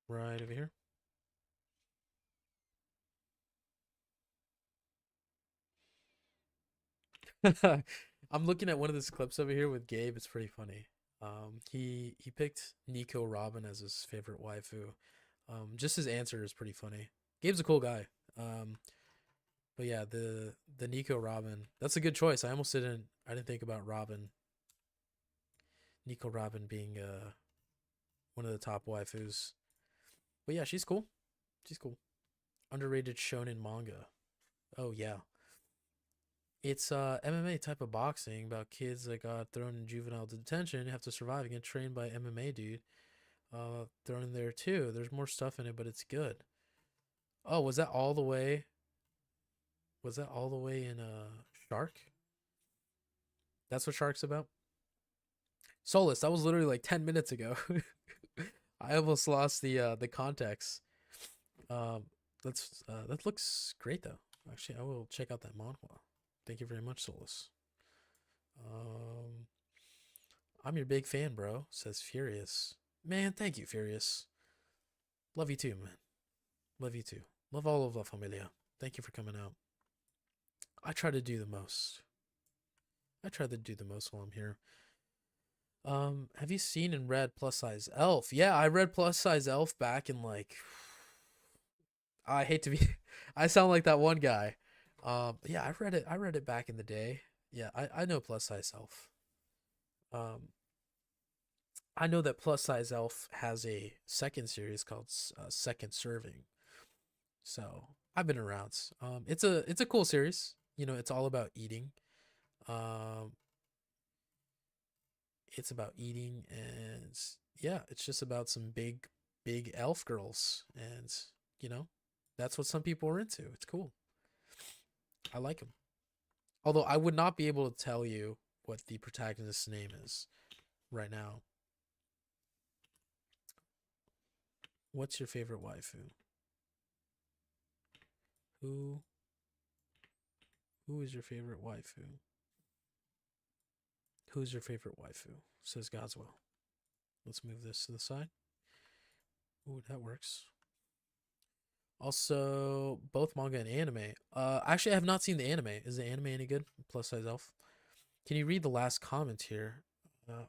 Right over here. I'm looking at one of these clips over here with Gabe. It's pretty funny. He picked Nico Robin as his favorite waifu. Just his answer is pretty funny. Gabe's a cool guy. But yeah, the Nico Robin, that's a good choice. I didn't think about Robin. Nico Robin being one of the top waifus. But yeah, she's cool. She's cool. Underrated shonen manga. Oh yeah. It's MMA type of boxing about kids that got thrown in juvenile detention, have to survive and get trained by MMA dude. Thrown in there too. There's more stuff in it, but it's good. Oh, was that all the way? Was that all the way in Shark? That's what Shark's about? Solus, that was literally like 10 minutes ago. I almost lost the context. Um that looks great though. Actually, I will check out that manhwa. Thank you very much, Solus. Um I'm your big fan, bro, says Furious. Man, thank you, Furious. Love you too, man. Love you too. Love all of La Familia. Thank you for coming out. I try to do the most. I try to do the most while I'm here. Have you seen and read Plus Size Elf? Yeah, I read Plus Size Elf back in like I hate to be I sound like that one guy. Yeah, I read it back in the day. Yeah, I know Plus Size Elf. Um I know that Plus Size Elf has a second series called Second Serving. So, I've been around. It's a cool series. You know, it's all about eating. Um it's about eating and yeah, it's just about some big elf girls and you know, that's what some people are into. It's cool. I like them. Although I would not be able to tell you what the protagonist's name is right now. What's your favorite waifu? Who who is your favorite waifu? Who's your favorite waifu? Says Godswell. Let's move this to the side. Ooh, that works. Also, both manga and anime. Actually, I have not seen the anime. Is the anime any good? Plus size elf. Can you read the last comment here?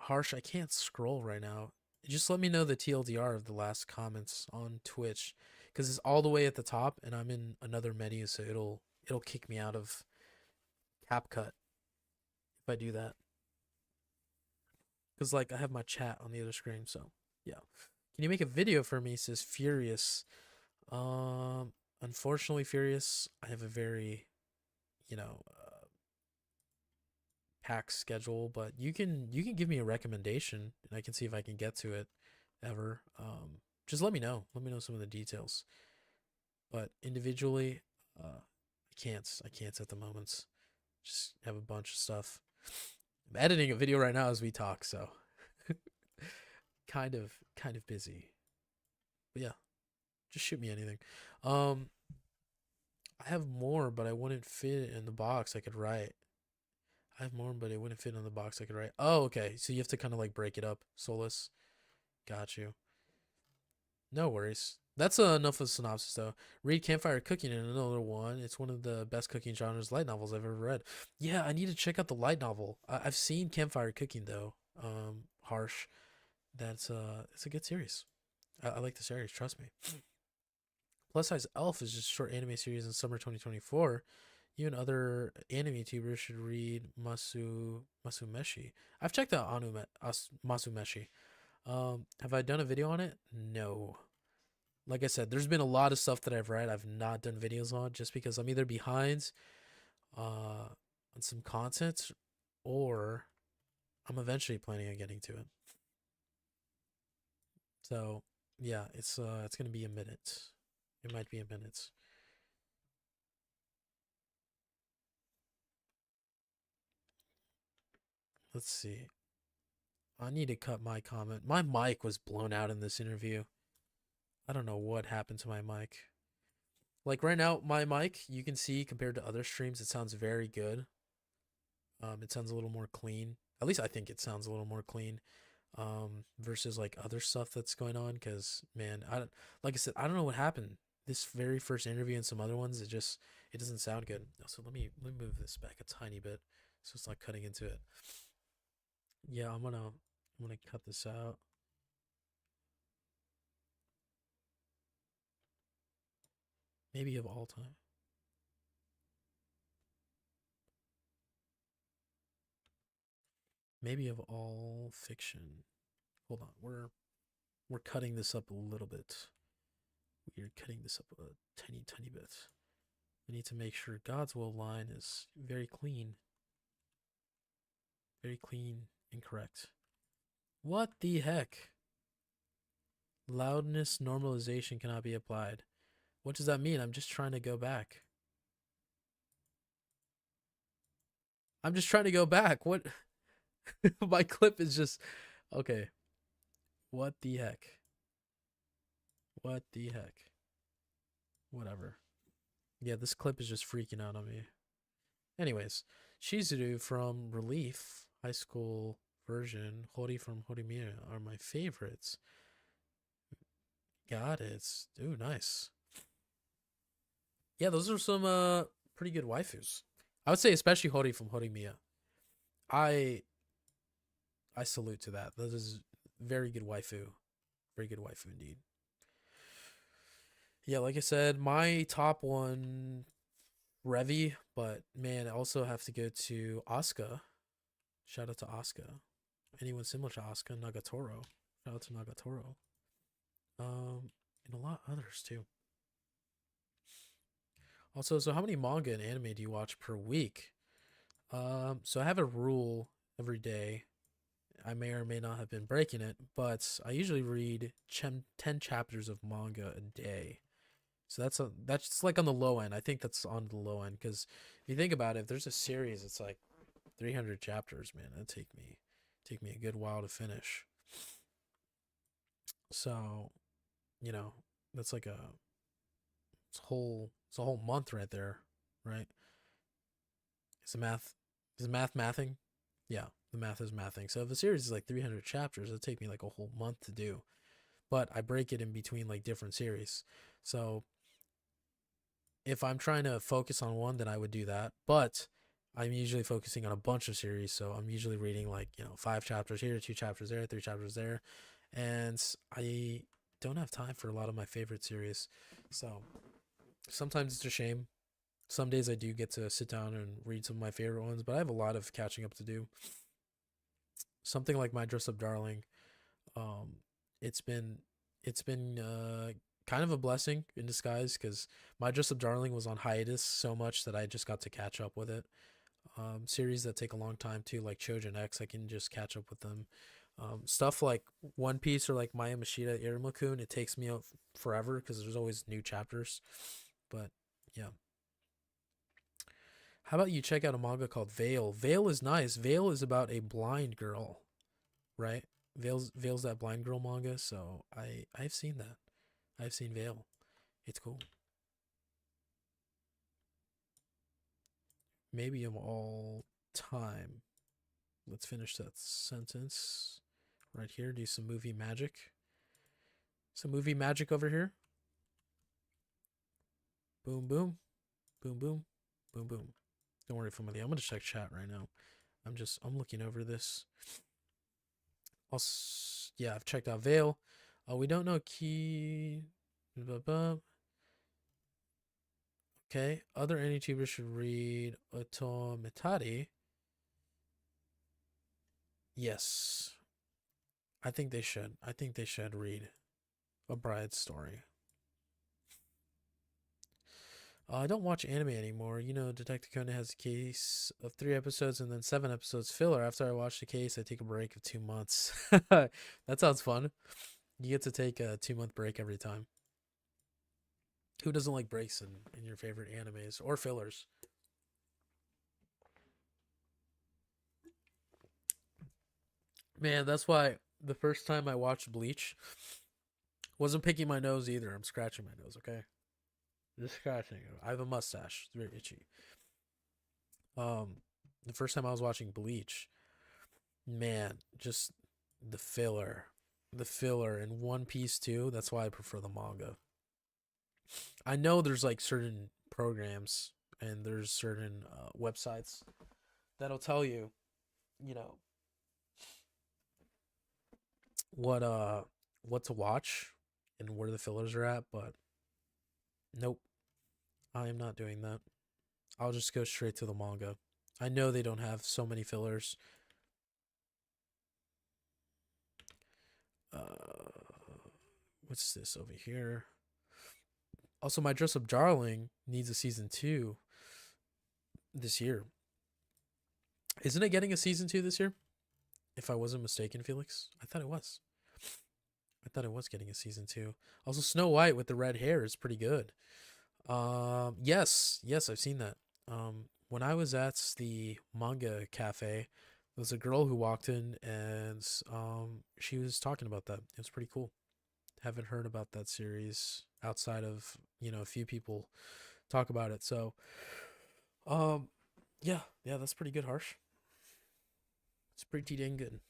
Harsh, I can't scroll right now. Just let me know the TLDR of the last comments on Twitch, because it's all the way at the top, and I'm in another menu, so it'll kick me out of CapCut if I do that. Because like I have my chat on the other screen, so yeah. Can you make a video for me? Says Furious. Um, Unfortunately, Furious, I have a very, you know, packed schedule, but you can give me a recommendation and I can see if I can get to it ever. Just let me know. Let me know some of the details. But individually, I can't at the moment. Just have a bunch of stuff. I'm editing a video right now as we talk, so kind of busy. But yeah, just shoot me anything. Um, I have more, but I wouldn't fit in the box I could write. I have more, but it wouldn't fit in the box I could write. Oh, okay. So you have to kind of like break it up, Solus. Got you. No worries. That's enough of a synopsis, though. Read Campfire Cooking in another one. It's one of the best cooking genres light novels I've ever read. Yeah, I need to check out the light novel. I've seen Campfire Cooking though. Harsh. That's it's a good series. I like the series. Trust me. Plus Size Elf is just a short anime series in summer 2024. You and other anime YouTubers should read Masumeshi. I've checked out Masumeshi. Have I done a video on it? No. Like I said, there's been a lot of stuff that I've read I've not done videos on just because I'm either behind on some content or I'm eventually planning on getting to it. So yeah, it's gonna be a minute. It might be a minute. Let's see. I need to cut my comment. My mic was blown out in this interview. I don't know what happened to my mic. Like right now, my mic, you can see compared to other streams, it sounds very good. It sounds a little more clean. At least I think it sounds a little more clean. Versus like other stuff that's going on. Cause man, like I said, I don't know what happened. This very first interview and some other ones, it doesn't sound good. So let me move this back a tiny bit so it's not cutting into it. Yeah, I'm gonna cut this out. Maybe of all time. Maybe of all fiction. Hold on, we're cutting this up a little bit. We're cutting this up a tiny, tiny bit. We need to make sure God's will line is very clean. Very clean and correct. What the heck? Loudness normalization cannot be applied. What does that mean? I'm just trying to go back. I'm just trying to go back. What? My clip is just... Okay. What the heck? What the heck? Whatever. Yeah, this clip is just freaking out on me. Anyways, Shizuru from Relief, high school version, Hori from Horimiya are my favorites. Got it. Ooh, nice. Yeah, those are some pretty good waifus. I would say especially Hori from Horimiya. I salute to that. That is very good waifu. Very good waifu indeed. Yeah, like I said, my top one, Revi, but man, I also have to go to Asuka. Shout out to Asuka. Anyone similar to Asuka, Nagatoro. Shout out to Nagatoro. And a lot others too. Also, so how many manga and anime do you watch per week? So I have a rule every day. I may or may not have been breaking it, but I usually read 10 chapters of manga a day. So that's like on the low end. I think that's on the low end because if you think about it, if there's a series, it's like 300 chapters, man. That'd take me a good while to finish. So, you know, that's like it's a whole month right there, right? Is the math mathing? Yeah, the math is mathing. So if a series is like 300 chapters, it'll take me like a whole month to do. But I break it in between like different series. So if I'm trying to focus on one, then I would do that. But I'm usually focusing on a bunch of series. So I'm usually reading like, 5 chapters here, 2 chapters there, 3 chapters there. And I don't have time for a lot of my favorite series. So sometimes it's a shame. Some days I do get to sit down and read some of my favorite ones, but I have a lot of catching up to do. Something like My Dress Up Darling, it's been kind of a blessing in disguise because My Dress Up Darling was on hiatus so much that I just got to catch up with it. Series that take a long time too, like Chojin X, I can just catch up with them. Stuff like One Piece or like Maya Mashita Iramakun, it takes me out forever because there's always new chapters. But yeah. How about you check out a manga called Veil? Veil is nice. Veil is about a blind girl, right? Veil's that blind girl manga, so I've seen that. I've seen Veil. It's cool. Maybe of all time. Let's finish that sentence right here. Do some movie magic. Some movie magic over here. Boom, boom. Boom, boom. Boom, boom. Don't worry, family. I'm going to check chat right now. I'm looking over this. Yeah, I've checked out Veil. We don't know key. Okay. Other YouTubers should read Otometari. Yes. I think they should. I think they should read A Bride's Story. I don't watch anime anymore. Detective Conan has a case of 3 episodes and then 7 episodes filler. After I watch the case, I take a break of 2 months. That sounds fun. You get to take a 2-month break every time. Who doesn't like breaks in your favorite animes or fillers? Man, that's why the first time I watched Bleach, wasn't picking my nose either. I'm scratching my nose, okay? Just scratching. I have a mustache. It's very itchy. The first time I was watching Bleach, man, just the filler in One Piece too. That's why I prefer the manga. I know there's like certain programs and there's certain websites that'll tell you, what to watch and where the fillers are at, but nope. I am not doing that. I'll just go straight to the manga. I know they don't have so many fillers. What's this over here? Also, My Dress Up Darling needs a season 2 this year. Isn't it getting a season 2 this year? If I wasn't mistaken, Felix. I thought it was. I thought it was getting a season 2. Also, Snow White with the red hair is pretty good. Yes, I've seen that. When I was at the manga cafe, there was a girl who walked in and she was talking about that. It was pretty cool. Haven't heard about that series outside of, a few people talk about it. So, um, yeah, that's pretty good, Harsh. It's pretty dang good.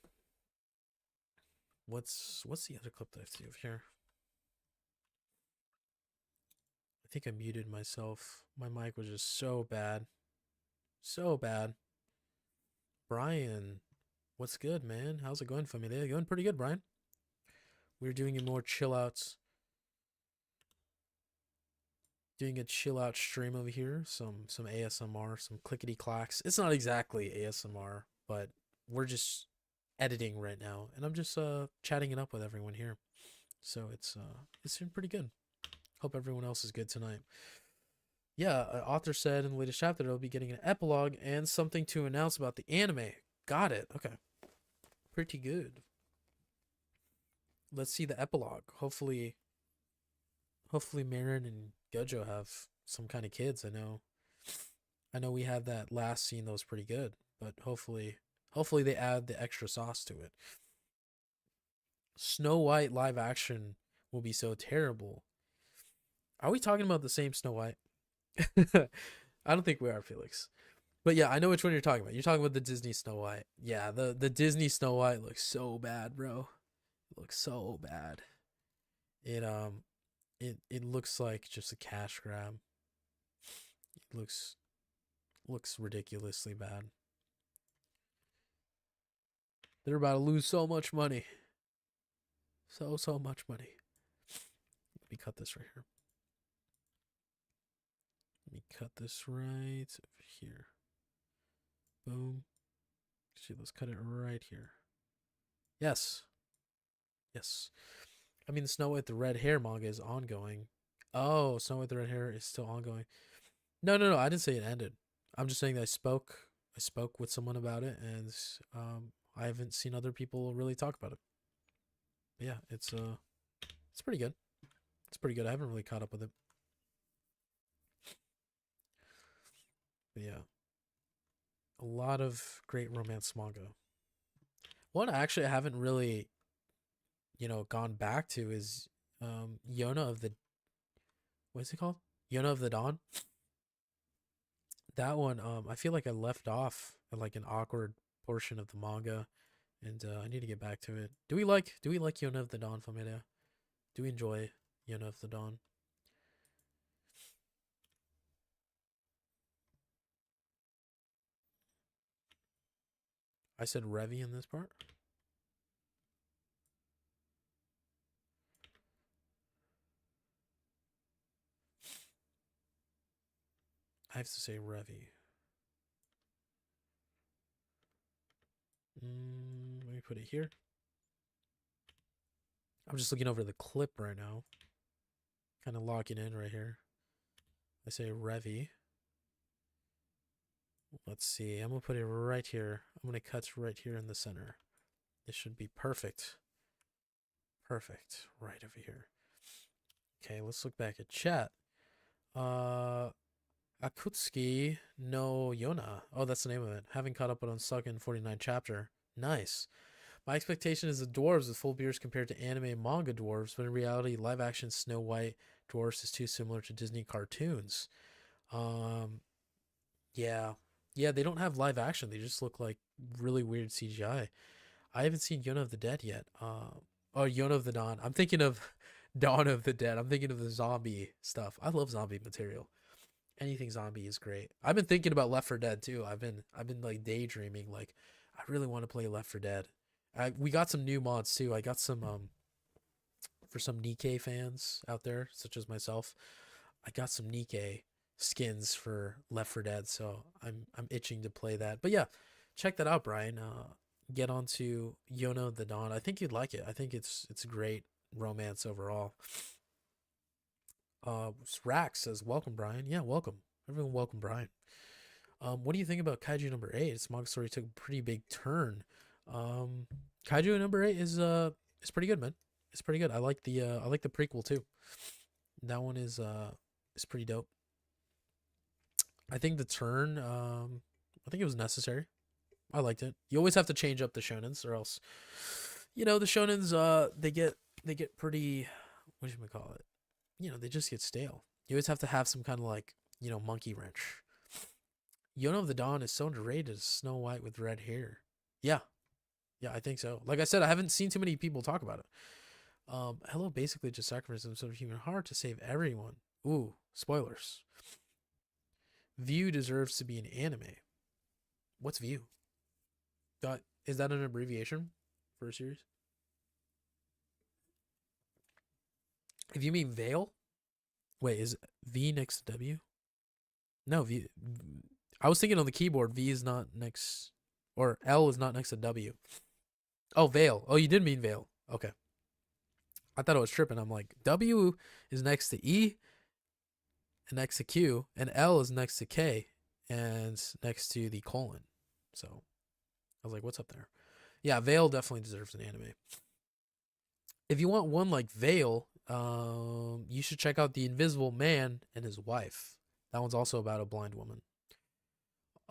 What's the other clip that I see over here? I think I muted myself. My mic was just so bad. So bad. Brian, what's good, man? How's it going, familia? Going pretty good, Brian. We're doing a more chill out, stream over here. Some ASMR, some clickety clacks. It's not exactly ASMR, but we're just editing right now, and I'm just chatting it up with everyone here. So it's been pretty good. Hope everyone else is good tonight. Yeah, author said in the latest chapter they'll be getting an epilogue and something to announce about the anime. Got it. Okay. Pretty good. Let's see the epilogue. Hopefully Marin and Gojo have some kind of kids. I know we had that last scene that was pretty good, but hopefully they add the extra sauce to it. Snow White live action will be so terrible. Are we talking about the same Snow White? I don't think we are, Felix. But yeah, I know which one you're talking about. You're talking about the Disney Snow White. Yeah, the Disney Snow White looks so bad, bro. It looks so bad. It looks like just a cash grab. It looks ridiculously bad. They're about to lose so much money. So much money. Let me cut this right here. Let me cut this right over here. Boom. Actually, let's cut it right here. Yes. I mean, Snow White the Red Hair manga is ongoing. Oh, Snow White the Red Hair is still ongoing. No. I didn't say it ended. I'm just saying that I spoke with someone about it, and I haven't seen other people really talk about it. But yeah, it's pretty good. It's pretty good. I haven't really caught up with it. But yeah, a lot of great romance manga. One actually I haven't really, gone back to is Yona of the, what's it called? Yona of the Dawn. That one, I feel like I left off at like an awkward portion of the manga, and I need to get back to it. Do we like Yona of the Dawn, familia? Do we enjoy Yona of the Dawn? I said Revy in this part. I have to say Revy. Let me put it here. I'm just looking over the clip right now. Kind of locking in right here. I say Revy. Let's see. I'm going to put it right here. I'm going to cut right here in the center. This should be perfect. Perfect. Right over here. Okay, let's look back at chat. Akutsuki no Yona. Oh, that's the name of it. Having caught up on Suck 49 chapter. Nice. My expectation is the dwarves with full beards compared to anime and manga dwarves, but in reality, live action Snow White dwarves is too similar to Disney cartoons. Yeah. Yeah, they don't have live action. They just look like really weird CGI. I haven't seen Yona of the Dead yet. Yona of the Dawn. I'm thinking of Dawn of the Dead. I'm thinking of the zombie stuff. I love zombie material. Anything zombie is great. I've been thinking about Left 4 Dead too. I've been like daydreaming. Like, I really want to play Left 4 Dead. We got some new mods too. I got some for some Nikkei fans out there, such as myself. I got some Nikkei skins for Left 4 Dead, so I'm itching to play that. But yeah, check that out, Brian. Get onto Yona of the Dawn. I think you'd like it. I think it's great. romance overall. Rax says, "Welcome, Brian." Yeah, welcome. Everyone, welcome, Brian. What do you think about Kaiju number 8? Its manga story took a pretty big turn. Kaiju number 8 is pretty good, man. It's pretty good. I like the prequel too. That one is pretty dope. I think the turn, I think it was necessary. I liked it. You always have to change up the shonens, or else, the shonens, they get pretty, what do you call it? They just get stale. You always have to have some kind of like, monkey wrench. Yona of the Dawn is so underrated as Snow White with red hair. Yeah. Yeah, I think so. Like I said, I haven't seen too many people talk about it. Hello basically just sacrificed himself of human heart to save everyone. Ooh, spoilers. View deserves to be an anime. What's View? Is that an abbreviation for a series? If you mean Veil, wait, is V next to W? No, V. I was thinking on the keyboard, V is not next, or L is not next to W. Oh, Veil. Oh, you did mean Veil. Okay. I thought I was tripping. I'm like, W is next to E and next to Q, and L is next to K and next to the colon. So I was like, what's up there? Yeah, Veil definitely deserves an anime. If you want one like Veil, you should check out The Invisible Man and His Wife. That one's also about a blind woman.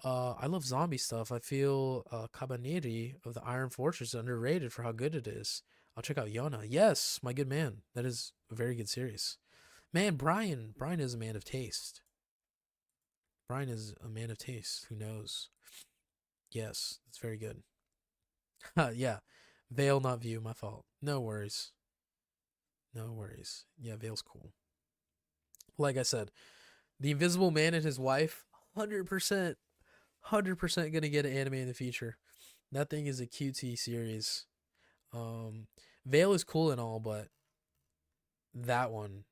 I love zombie stuff. I feel Cabaneri of the Iron Fortress is underrated for how good it is. I'll check out Yona. Yes, my good man. That is a very good series. Man, Brian is a man of taste. Brian is a man of taste. Who knows? Yes, it's very good. Yeah. Veil, not View. My fault. No worries. No worries. Yeah, Veil's cool. Like I said, The Invisible Man and His Wife, 100%, 100% gonna get an anime in the future. That thing is a QT series. Veil is cool and all, but that one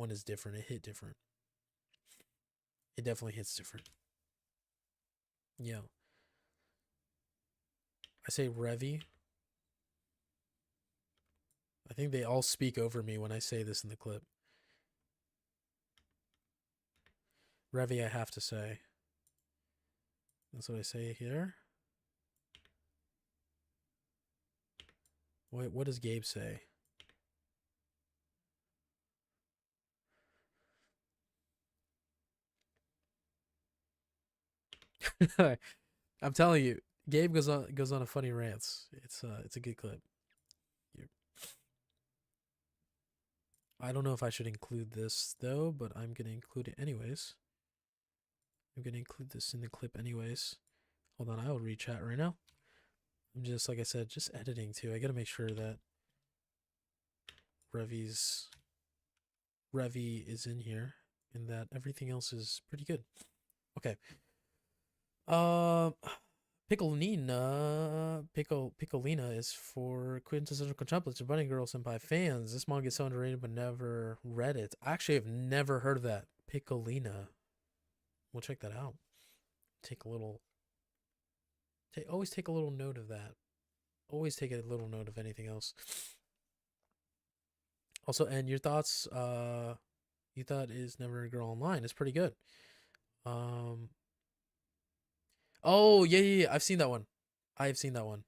is different. It hit different. It definitely hits different. Yeah. I say Revy. I think they all speak over me when I say this in the clip. Revy, I have to say. That's what I say here. Wait, what does Gabe say? I'm telling you, Gabe goes on a funny rants. It's a good clip. I don't know if I should include this though, but I'm gonna include it anyways. I'm gonna include this in the clip anyways. Hold on, I will read chat right now. I'm just, like I said, just editing too. I gotta make sure that Revy is in here and that everything else is pretty good. Okay. Piccolina is for quintessential contemplative bunny girl senpai fans. This manga is so underrated but never read it. Actually, I've never heard of that. Piccolina. We'll check that out. Always take a little note of that. Always take a little note of anything else. Also, and your thoughts, you thought is Never a Girl Online. It's pretty good. Oh, yeah. I've seen that one. I've seen that one.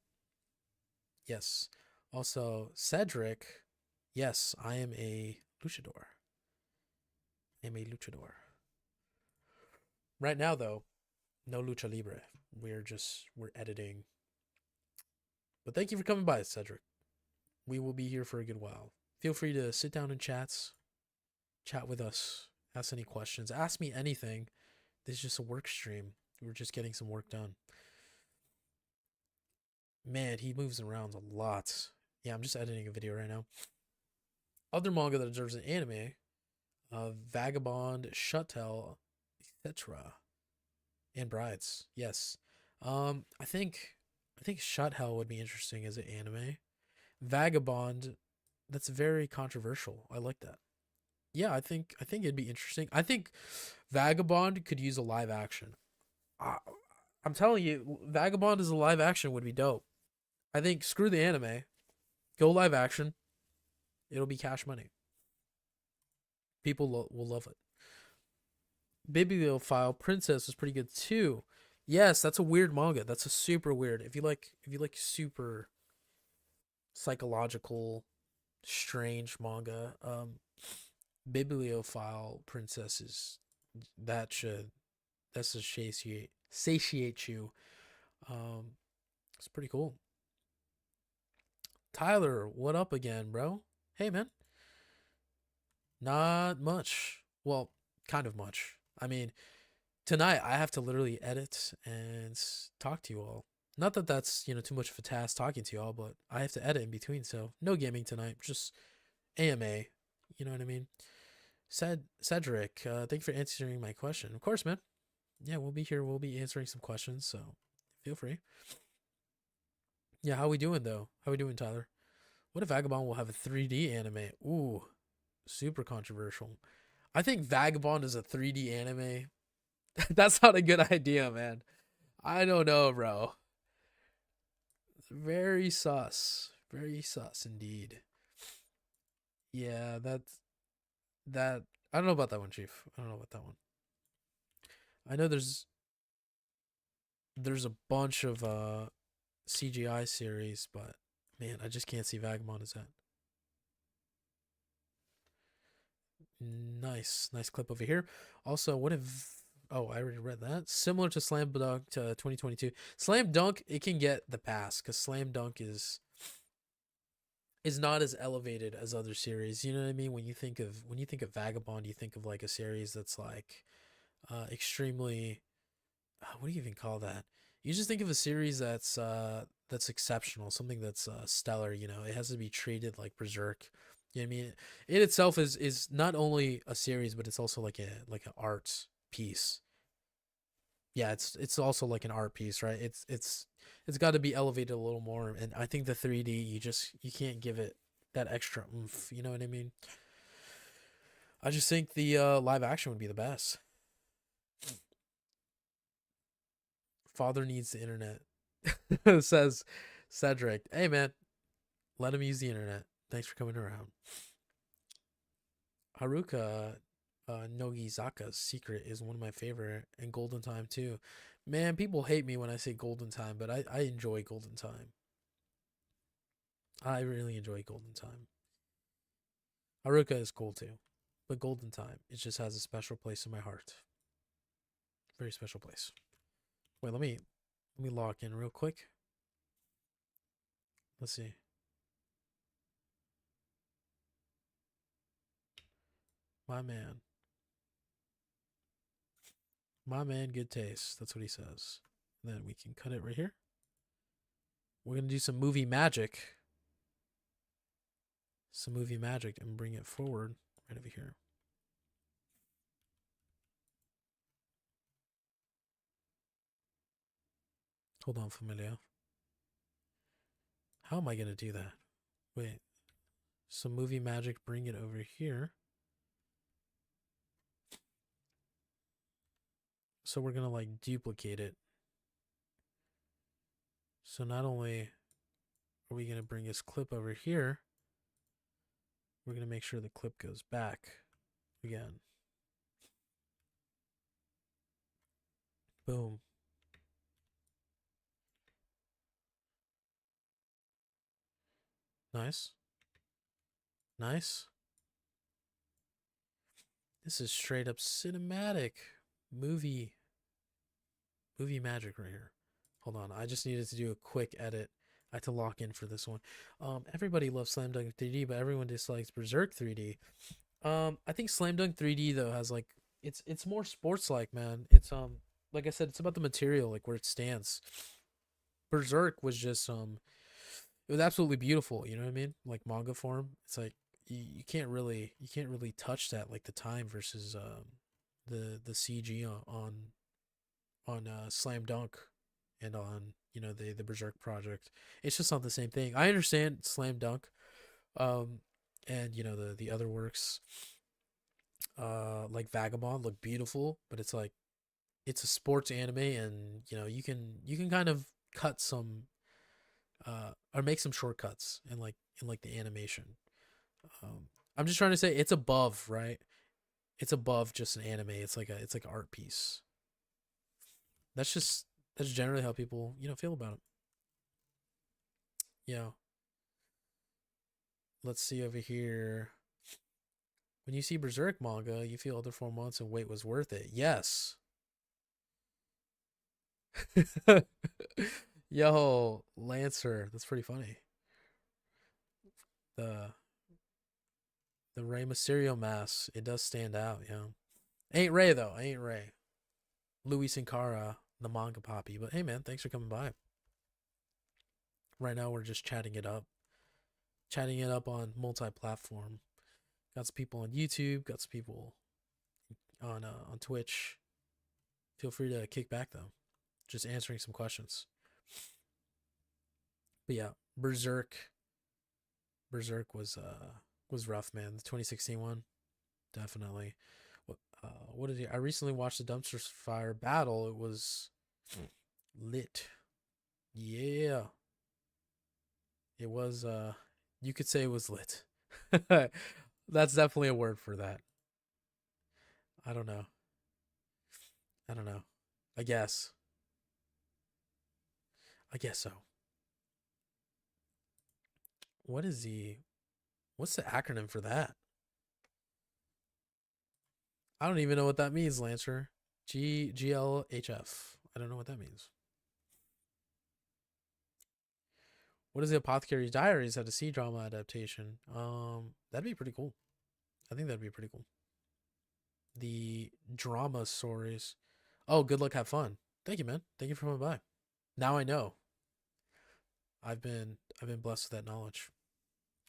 Yes. Also, Cedric. Yes, I am a luchador. Right now, though, no lucha libre. We're editing. But thank you for coming by, Cedric. We will be here for a good while. Feel free to sit down and chat with us. Ask any questions. Ask me anything. This is just a work stream. We're just getting some work done. Man, he moves around a lot. Yeah, I'm just editing a video right now. Other manga that deserves an anime, Vagabond, Shuttle, etc. And Brides. Yes. I think Shuttle would be interesting as an anime. Vagabond, that's very controversial. I like that. Yeah, I think it'd be interesting. I think Vagabond could use a live action. I'm telling you, Vagabond as a live action would be dope. I think screw the anime, go live action. It'll be cash money. People will love it. Bibliophile Princess is pretty good too. Yes, that's a weird manga. That's a super weird. If you like super psychological, strange manga, Bibliophile Princess is that should that's to satiate you. Um, it's pretty cool. Tyler, what up again, bro? Hey, man. Not much. Well, kind of much. I mean, tonight I have to literally edit and talk to you all. Not that that's too much of a task talking to you all, but I have to edit in between, so no gaming tonight. Just AMA. You know what I mean? Cedric, thank you for answering my question. Of course, man. Yeah, we'll be here. We'll be answering some questions, so feel free. Yeah, how we doing though? How we doing, Tyler? What if Vagabond will have a 3D anime? Ooh, super controversial. I think Vagabond is a 3D anime. That's not a good idea, man. I don't know, bro. Very sus. Very sus indeed. Yeah, that I don't know about that one, Chief. I don't know about that one. I know there's a bunch of CGI series, but man, I just can't see Vagabond as that. Nice clip over here. Also, what if? Oh, I already read that. Similar to Slam Dunk to 2022. Slam Dunk, it can get the pass because Slam Dunk is not as elevated as other series. You know what I mean? When you think of Vagabond, you think of like a series that's like extremely what do you even call that? You just think of a series that's exceptional, something that's stellar. It has to be treated like Berserk. You know what I mean? It itself is not only a series, but it's also like an art piece. Yeah, it's also like an art piece, right? It's got to be elevated a little more, and I think the 3D you can't give it that extra oomph. You know what I mean? I just think the live action would be the best. Father needs the internet, says Cedric. Hey man, let him use the internet. Thanks for coming around. Haruka Nogizaka's Secret is one of my favorite, and Golden Time too. Man, people hate me when I say Golden Time, but I enjoy Golden Time. I really enjoy Golden Time. Haruka is cool too, but Golden Time, it just has a special place in my heart. Very special place. Wait, let me log in real quick. Let's see. My man. My man, good taste. That's what he says. And then we can cut it right here. We're going to do some movie magic. Some movie magic and bring it forward right over here. Hold on, Familia. How am I going to do that? Wait. Some movie magic, bring it over here. So we're going to like duplicate it. So not only are we going to bring this clip over here, we're going to make sure the clip goes back again. Boom. Nice. Nice. This is straight up cinematic movie magic right here. Hold on, I just needed to do a quick edit. I had to lock in for this one. Everybody loves Slam Dunk 3D, but everyone dislikes Berserk 3D. I think Slam Dunk 3D though has like it's more sports like, man. It's like I said, it's about the material, like where it stands. Berserk was just it was absolutely beautiful, you know what I mean? Like manga form. It's like you can't really touch that like the time versus the CG on Slam Dunk and on the Berserk project. It's just not the same thing. I understand Slam Dunk, um, and the other works, like Vagabond, look beautiful, but it's like it's a sports anime, and you can kind of cut some or make some shortcuts in like the animation. I'm just trying to say it's above, right? It's above just an anime. It's like an art piece. That's just that's generally how people feel about it. Yeah. Let's see over here. When you see Berserk manga, you feel other 4 months and wait was worth it. Yes. Yo, Lancer, that's pretty funny. The the Rey Mysterio mask, it does stand out, yeah. Ain't Ray though, ain't Ray. Louis and Kara, the manga poppy. But hey man, thanks for coming by. Right now we're just chatting it up. Chatting it up on multi-platform. Got some people on YouTube, got some people on Twitch. Feel free to kick back though. Just answering some questions. But yeah, Berserk was rough, man. The 2016 one, definitely. What is it? I recently watched the Dumpster Fire battle. It was lit. Yeah, it was. You could say it was lit. That's definitely a word for that. I don't know. I don't know. I guess. I guess so. What is the? What's the acronym for that? I don't even know what that means, Lancer. GLHF. I don't know what that means. What is the Apothecary's Diaries had a C drama adaptation? That'd be pretty cool. I think that'd be pretty cool. The drama stories. Oh, good luck, have fun. Thank you, man. Thank you for coming by. Now I know. I've been blessed with that knowledge.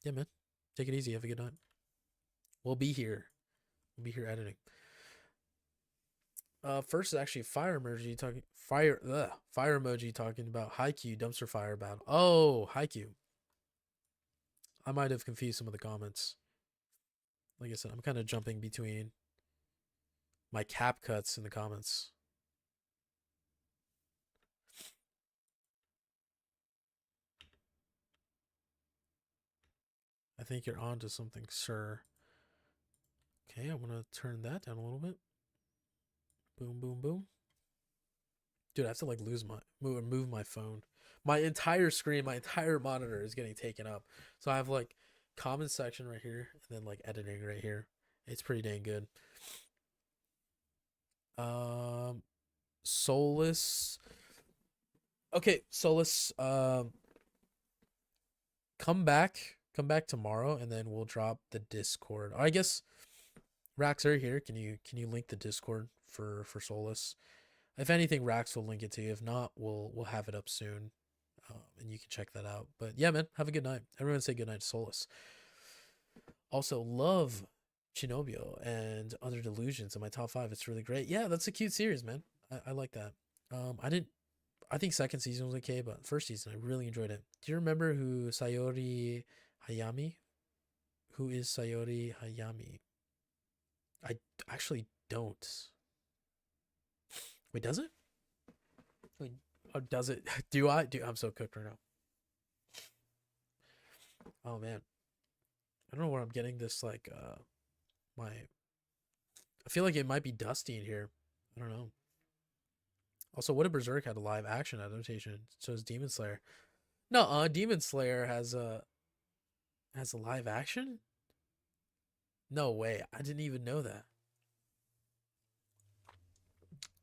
Yeah, man. Take it easy. Have a good night. We'll be here. We'll be here editing. First is actually fire emoji talking about Haikyuu dumpster fire battle. Oh, Haikyuu. I might have confused some of the comments. Like I said, I'm kind of jumping between my cap cuts in the comments. I think you're onto something, sir. Okay, I'm gonna turn that down a little bit. Boom, boom, boom. Dude, I have to like lose my move my phone. My entire screen, my entire monitor is getting taken up. So I have like comment section right here and then like editing right here. It's pretty dang good. Um Solus. Okay, Solus, come back tomorrow and then we'll drop the Discord. I guess Rax are here. Can you link the Discord for Solus? If anything, Rax will link it to you. If not, we'll have it up soon, and you can check that out. But yeah, man, have a good night. Everyone say good night to Solus. Also, love Chinobio and Under Delusions in my top five. It's really great. Yeah, that's a cute series, man. I like that. I didn't. I think second season was okay, but first season I really enjoyed it. Do you remember who Sayori Hayami? Who is Sayori Hayami? I actually don't. Wait, does it? Wait, oh, does it? Do I? I'm so cooked right now. Oh man, I don't know where I'm getting this. Like, my. I feel like it might be dusty in here. I don't know. Also, what if Berserk had a live action adaptation? So is Demon Slayer. No, Demon Slayer has a live action. No way. I didn't even know that.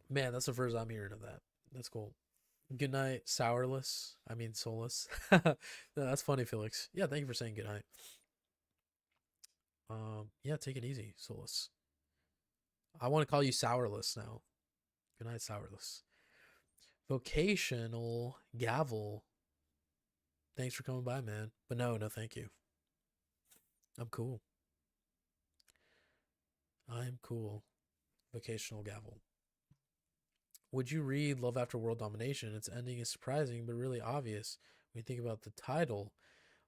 Man, that's the first I'm hearing of that. That's cool. Good night, Sourless. I mean, Soulless. No, that's funny, Felix. Yeah, thank you for saying good night. Yeah, take it easy, Soulless. I want to call you Sourless now. Good night, Sourless. Vocational Gavel. Thanks for coming by, man. But no, no, thank you. I'm cool. I'm cool. Vocational Gavel. Would you read Love After World Domination? Its ending is surprising, but really obvious when you think about the title.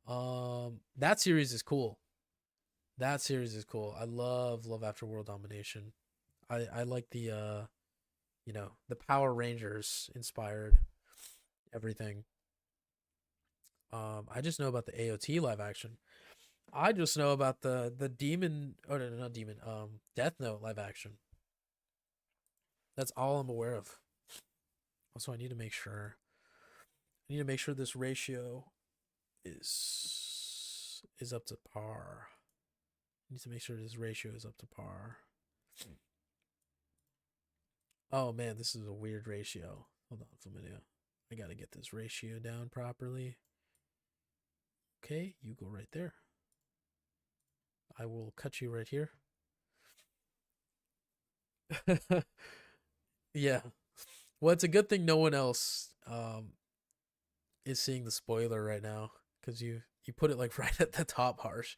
That series is cool. That series is cool. I love Love After World Domination. I like the Power Rangers inspired everything. I just know about the AOT live action. I just know about the demon, oh no, not demon, Death Note live action. That's all I'm aware of. Also, I need to make sure this ratio is up to par. I need to make sure this ratio is up to par. Oh man, this is a weird ratio. Hold on, Familia. I gotta get this ratio down properly. Okay, you go right there. I will cut you right here. Yeah. Well, it's a good thing no one else is seeing the spoiler right now because you put it like right at the top, harsh.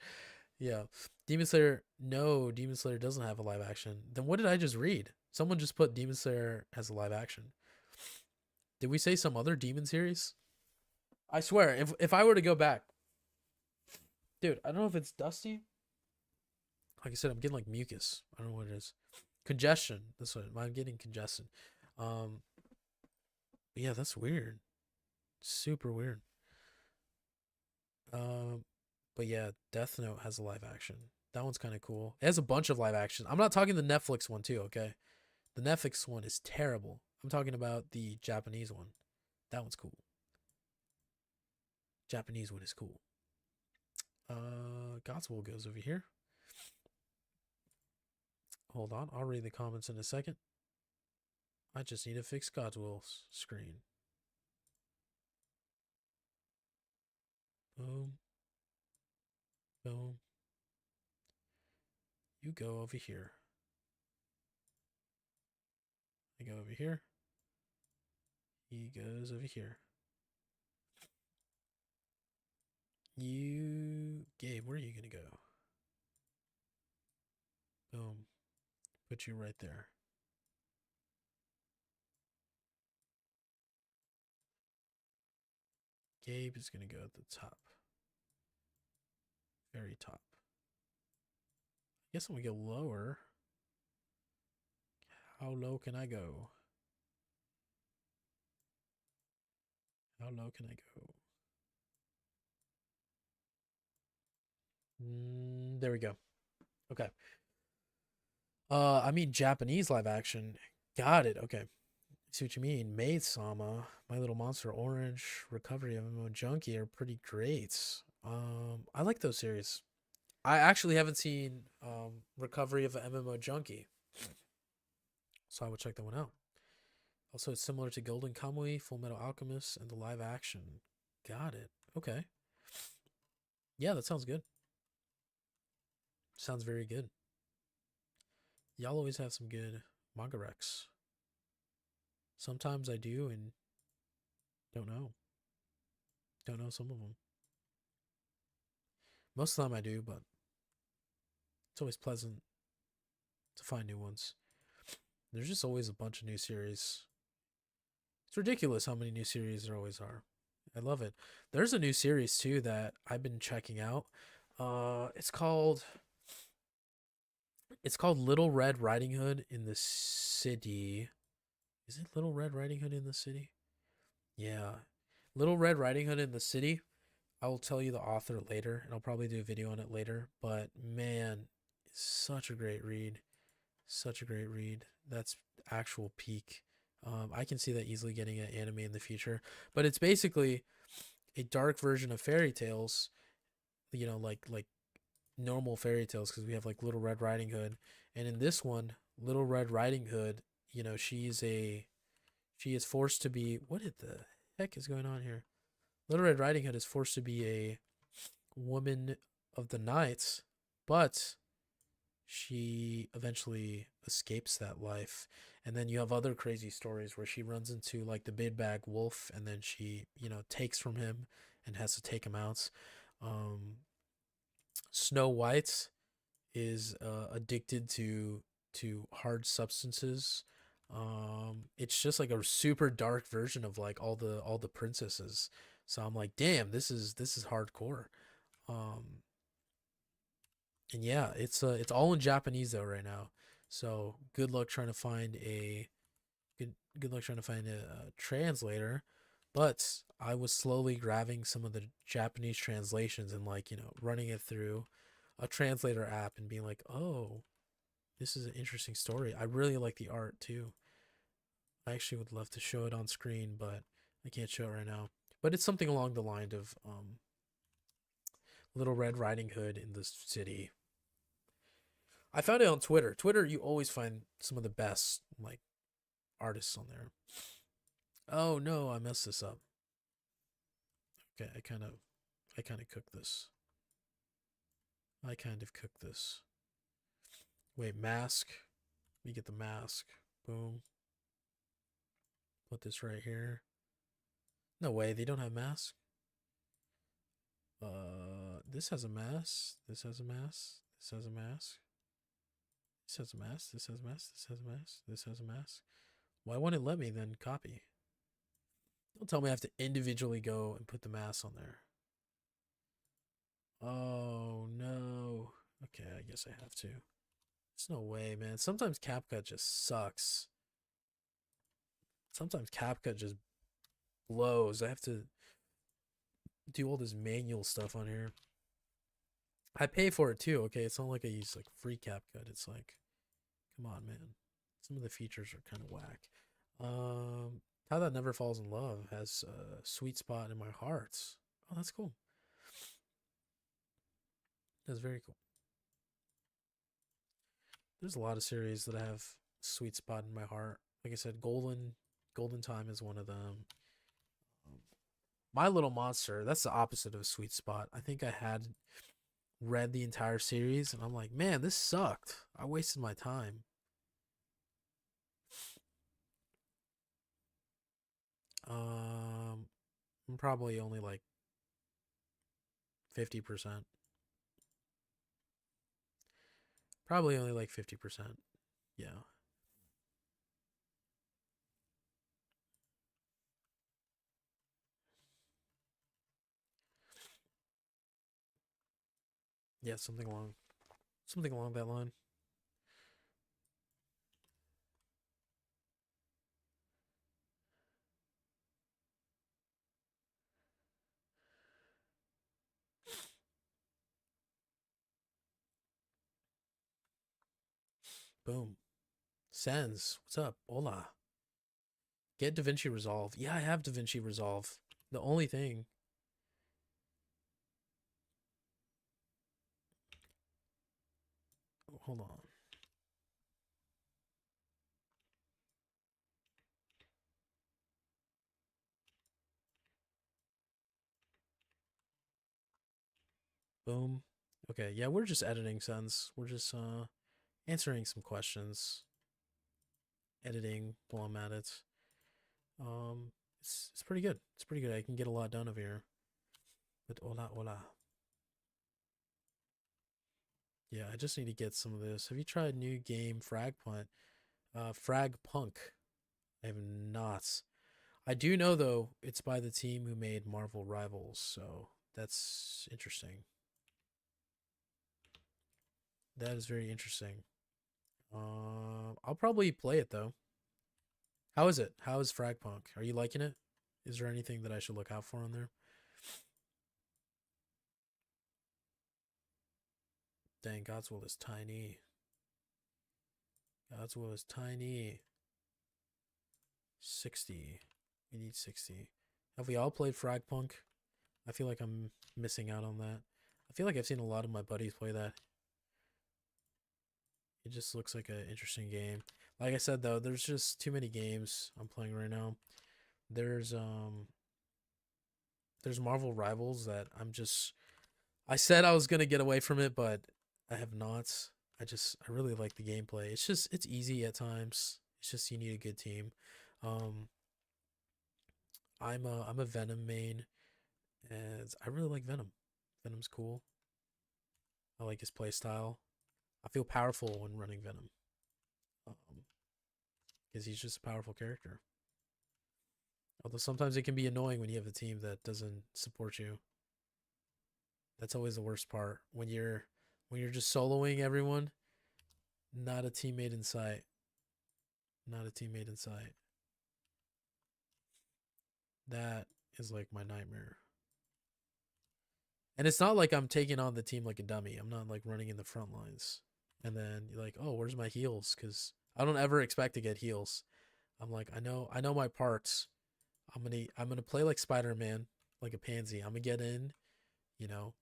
Yeah. Demon Slayer. No, Demon Slayer doesn't have a live action. Then what did I just read? Someone just put Demon Slayer as a live action. Did we say some other demon series? I swear, if I were to go back, dude, I don't know if it's dusty. Like I said, I'm getting like mucus. I don't know what it is. Congestion. That's what I'm getting congestion. Um, but yeah, that's weird. Super weird. Um, but yeah, Death Note has a live action. That one's kind of cool. It has a bunch of live action. I'm not talking the Netflix one too, okay? The Netflix one is terrible. I'm talking about the Japanese one. That one's cool. Japanese one is cool. Godswill goes over here. Hold on, I'll read the comments in a second. I just need to fix Godswill's screen. Boom. Boom. You go over here. I go over here. He goes over here. Gabe, where are you gonna go? Boom. Put you right there. Gabe is gonna go at the top. Very top. I guess I'm gonna go lower. How low can I go? How low can I go? There we go. Okay. I mean Japanese live action. Got it. Okay. See what you mean. Maid Sama, My Little Monster, Orange, Recovery of MMO Junkie are pretty great. I like those series. I actually haven't seen Recovery of an MMO Junkie, so I would check that one out. Also, it's similar to Golden Kamuy, Full Metal Alchemist, and the live action. Got it. Okay. Yeah, that sounds good. Sounds very good. Y'all always have some good manga recs. Sometimes I do and don't know. Don't know some of them. Most of the time I do, but it's always pleasant to find new ones. There's just always a bunch of new series. It's ridiculous how many new series there always are. I love it. There's a new series too that I've been checking out. It's called Little Red Riding Hood in the City. Is it Little Red Riding Hood in the City? Yeah. Little Red Riding Hood in the City. I will tell you the author later, and I'll probably do a video on it later. But man, it's such a great read. Such a great read. That's actual peak. I can see that easily getting an anime in the future. But it's basically a dark version of fairy tales, like normal fairy tales, because we have like Little Red Riding Hood. And in this one, Little Red Riding Hood, she is forced to be, what the heck is going on here? Little Red Riding Hood is forced to be a woman of the night, but she eventually escapes that life. And then you have other crazy stories where she runs into like the big bag wolf, and then she, takes from him and has to take him out. Um, Snow White is addicted to hard substances. It's just like a super dark version of like all the princesses. So I'm like, damn, this is hardcore. Um, and yeah, it's all in Japanese though right now. So good luck trying to find a translator. But I was slowly grabbing some of the Japanese translations and like, running it through a translator app and being like, "Oh, this is an interesting story." I really like the art too. I actually would love to show it on screen, but I can't show it right now. But it's something along the line of Little Red Riding Hood in the city. I found it on Twitter. Twitter, you always find some of the best like artists on there. Oh no, I messed this up. Okay, I kind of cooked this. I kind of cooked this. Wait, mask. Let me get the mask. Boom. Put this right here. No way, they don't have mask. This has a mask. This has a mask. This has a mask. This has a mask. This has a mask. This has a mask. This has a mask. Why won't it let me then copy? Don't tell me I have to individually go and put the mask on there. Oh no. Okay, I guess I have to. There's no way, man. Sometimes CapCut just sucks. Sometimes CapCut just blows. I have to do all this manual stuff on here. I pay for it too, okay? It's not like I use like free CapCut. It's like, come on, man. Some of the features are kind of whack. How That Never Falls in Love has a sweet spot in my heart. Oh, that's cool. That's very cool. There's a lot of series that I have sweet spot in my heart. Like I said, Golden Time is one of them. My Little Monster, that's the opposite of a sweet spot. I think I had read the entire series and I'm like, man, this sucked. I wasted my time. I'm probably only like 50%. Probably only like 50%. Yeah. Yeah, something along that line. Boom. Sens, what's up? Hola. Get DaVinci Resolve. Yeah, I have DaVinci Resolve. The only thing. Hold on. Boom. Okay, yeah, we're just editing Sens. We're just answering some questions. Editing while I'm at it. It's pretty good. It's pretty good. I can get a lot done over here. But hola. Yeah, I just need to get some of this. Have you tried new game Frag Punt? Frag Punk. I have not. I do know though it's by the team who made Marvel Rivals, so that's interesting. That is very interesting. I'll probably play it though. How is it? How is Frag Punk? Are you liking it? Is there anything that I should look out for on there? Dang, God's Will is tiny. God's Will is tiny. 60. We need 60. Have we all played Frag Punk? I feel like I'm missing out on that. I feel like I've seen a lot of my buddies play that. It just looks like an interesting game. Like I said though, there's just too many games I'm playing right now. There's um there's Marvel Rivals that I said I was gonna get away from it, but I have not. I really like the gameplay. It's easy at times. It's just you need a good team. Um I'm a Venom main and I really like Venom. Venom's cool. I like his play style. I feel powerful when running Venom. Um because he's just a powerful character. Although sometimes it can be annoying when you have a team that doesn't support you. That's always the worst part. When you're just soloing everyone, not a teammate in sight. Not a teammate in sight. That is like my nightmare. And it's not like I'm taking on the team like a dummy. I'm not like running in the front lines. And then you're like, oh, where's my heals? Because I don't ever expect to get heals. I'm like, I know my parts. I'm gonna play like Spider-Man, like a pansy. I'm gonna get in, you know.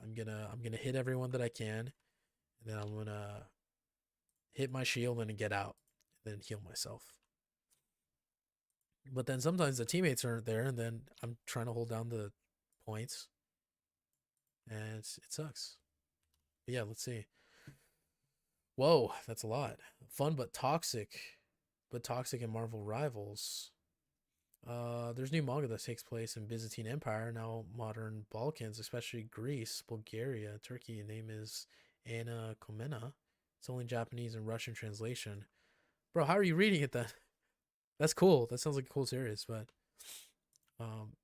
I'm gonna hit everyone that I can, and then I'm gonna hit my shield and get out, and then heal myself. But then sometimes the teammates aren't there, and then I'm trying to hold down the points, and it sucks. But yeah, let's see. Whoa, that's a lot. Fun but toxic in Marvel Rivals. There's new manga that takes place in Byzantine Empire, now modern Balkans, especially Greece, Bulgaria, Turkey. Name is Anna Komena. It's only Japanese and Russian translation. Bro, how are you reading it then? That's cool. That sounds like a cool series, but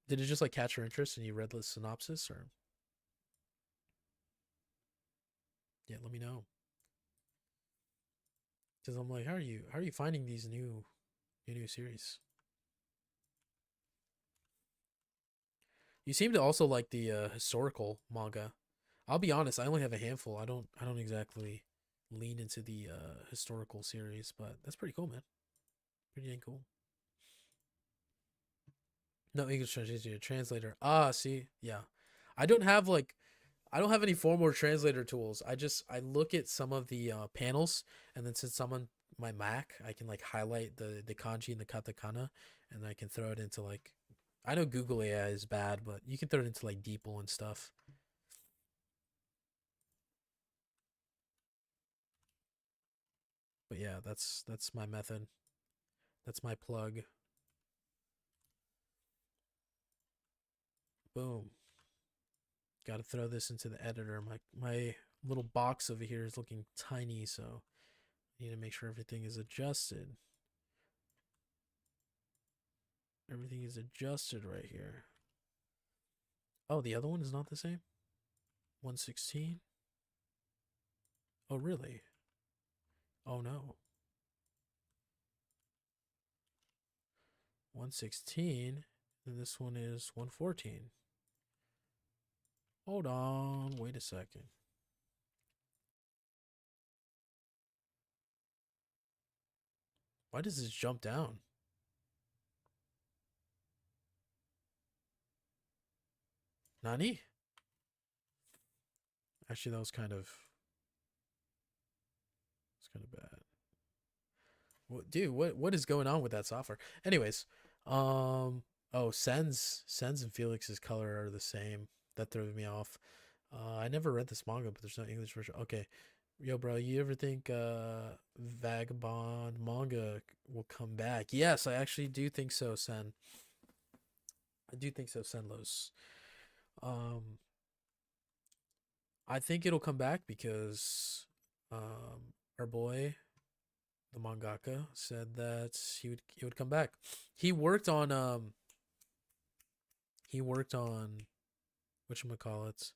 did it just like catch your interest and you read the synopsis or yeah, let me know. Because I'm like, how are you finding these new series? You seem to also like the historical manga. I'll be honest, I only have a handful. I don't exactly lean into the historical series, but that's pretty cool, man. Pretty dang cool. No English translation, translator. Ah, see, yeah. I don't have like I don't have any formal translator tools. I look at some of the panels, and then since I'm on my Mac, I can like highlight the kanji and the katakana, and I can throw it into like I know Google AI is bad, but you can throw it into like DeepL and stuff. But yeah, that's my method. That's my plug. Boom. Got to throw this into the editor. My little box over here is looking tiny, so I need to make sure everything is adjusted. Everything is adjusted right here. Oh, the other one is not the same? 116? Oh, really? Oh, no. 116, and this one is 114. Hold on, wait a second. Why does this jump down? Nani? Actually, that was kind of bad. Dude, what is going on with that software? Anyways, oh, Sen's and Felix's color are the same. That throws me off. I never read this manga, but there's no English version. Okay. Yo, bro, you ever think Vagabond manga will come back? Yes, I actually do think so, Sen. I do think so, Senlos. Um, I think it'll come back because our boy, the mangaka, said that he would come back. He worked on he worked on whatchamacallit,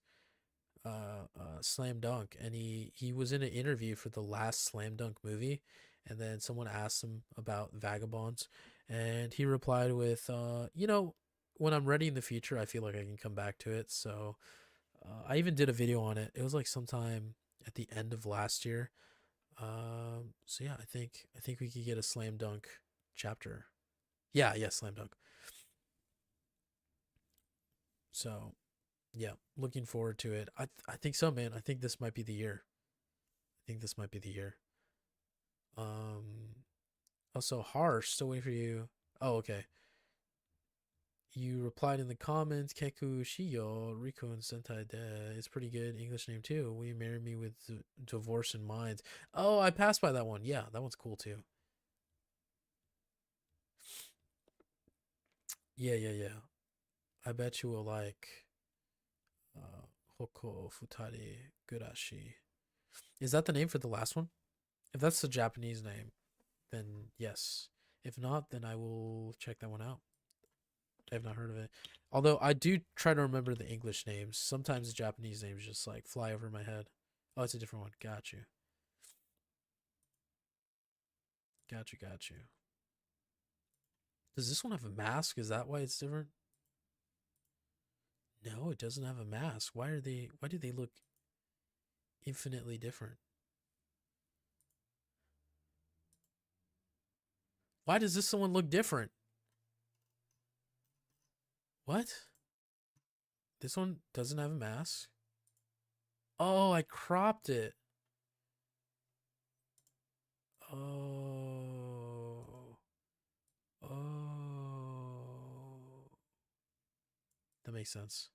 Slam Dunk, and he was in an interview for the last Slam Dunk movie, and then someone asked him about Vagabonds, and he replied with, when I'm ready in the future, I feel like I can come back to it. So I even did a video on it. It was like sometime at the end of last year. So yeah, I think we could get a Slam Dunk chapter. Yeah, Slam Dunk. So yeah, looking forward to it. I think so, man. I think this might be the year. I think this might be the year. Um, also harsh. Still waiting for you. Oh, okay. You replied in the comments. Keku Shiyo Rico and Sentai De is pretty good English name too. Will you marry me with divorce in mind? Oh, I passed by that one. Yeah, that one's cool too. Yeah. I bet you will like Hoko Futari Gurashi. Is that the name for the last one? If that's the Japanese name, then yes. If not, then I will check that one out. I have not heard of it. Although I do try to remember the English names. Sometimes the Japanese names just like fly over my head. Oh, it's a different one. Got you. Got you. Does this one have a mask? Is that why it's different? No, it doesn't have a mask. Why do they look infinitely different? Why does this one look different? What? This one doesn't have a mask? Oh, I cropped it. Oh. Oh. That makes sense.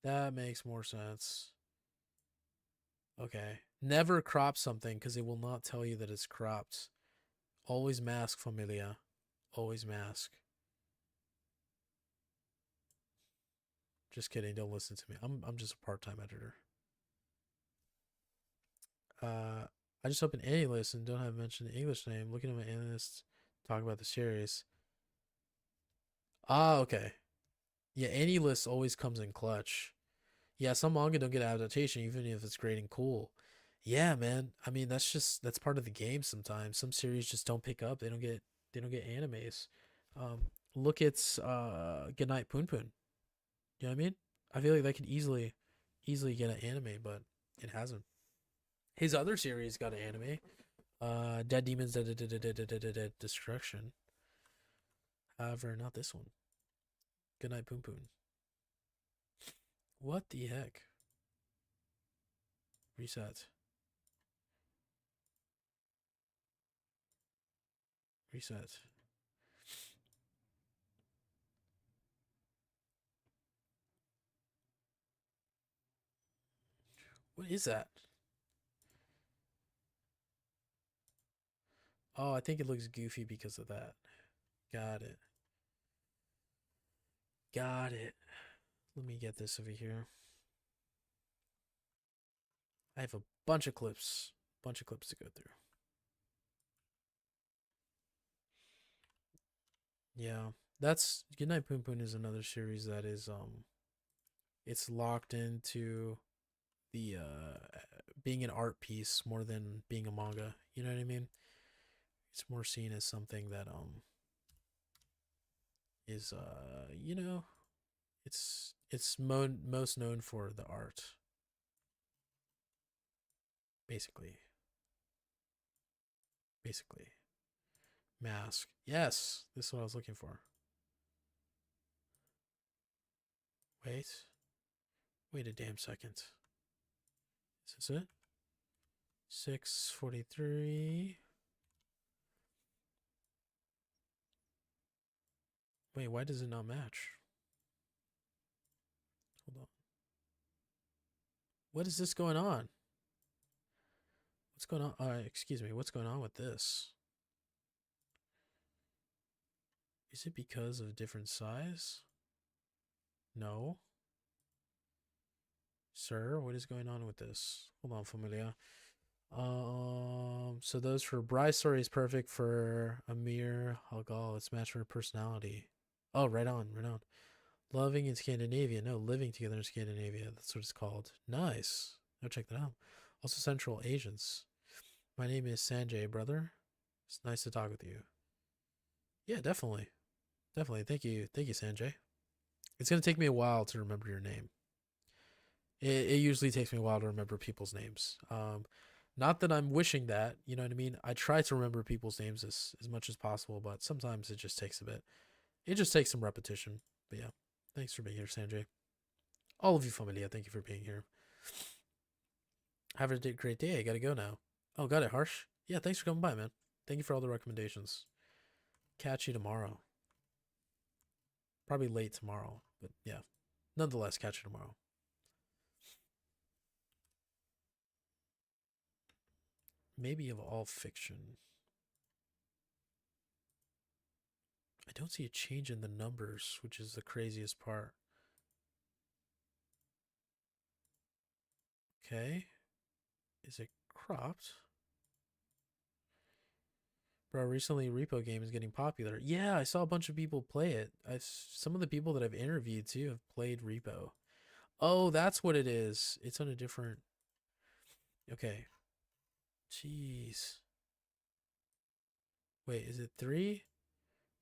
That makes more sense. Okay. Never crop something because it will not tell you that it's cropped. Always mask, familia. Always mask. Just kidding. Don't listen to me. I'm just a part-time editor. I just opened any list and don't have mentioned the English name. Looking at my analysts talk about the series. Ah, okay. Yeah, any list always comes in clutch. Yeah, some manga don't get adaptation even if it's great and cool. Yeah, man. I mean, that's part of the game sometimes. Some series just don't pick up. They don't get animes. Look at Goodnight Poon Poon. You know what I mean? I feel like that could easily get an anime, but it hasn't. His other series got an anime. Dead Demons Dead Destruction. However, not this one. Goodnight Poon Poon. What the heck? Reset. Reset. What is that? Oh, I think it looks goofy because of that. Got it. Got it. Let me get this over here. I have a bunch of clips. Bunch of clips to go through. Yeah. That's Goodnight Poon Poon is another series that is it's locked into the being an art piece more than being a manga. You know what I mean? It's more seen as something that is it's most known for the art, basically. Basically. Mask. Yes, this is what I was looking for. Wait. Wait a damn second. Is this it? 643. Wait, why does it not match? Hold on. What is this going on? What's going on? Excuse me. What's going on with this? Is it because of different size? No. Sir, what is going on with this? Hold on, familia. So those for Bryce story is perfect for Amir Halgal. It's matched for personality. Oh, right on, right on. Loving in Scandinavia. No, living together in Scandinavia. That's what it's called. Nice. Go check that out. Also, Central Asians. My name is Sanjay, brother. It's nice to talk with you. Yeah, definitely. Definitely. Thank you. Thank you, Sanjay. It's going to take me a while to remember your name. It usually takes me a while to remember people's names. Not that I'm wishing that, you know what I mean? I try to remember people's names as much as possible, but sometimes it just takes a bit. It just takes some repetition. But yeah, thanks for being here, Sanjay. All of you, familia, thank you for being here. Have a great day. I gotta go now. Oh, got it, Harsh. Yeah, thanks for coming by, man. Thank you for all the recommendations. Catch you tomorrow. Probably late tomorrow, but yeah. Nonetheless, catch you tomorrow. Maybe of all fiction. I don't see a change in the numbers, which is the craziest part. Okay. Is it cropped? Bro, recently repo game is getting popular. Yeah, I saw a bunch of people play it. Some of the people that I've interviewed too have played repo. Oh, that's what it is. It's on a different. Okay. Jeez. Wait, is it 3?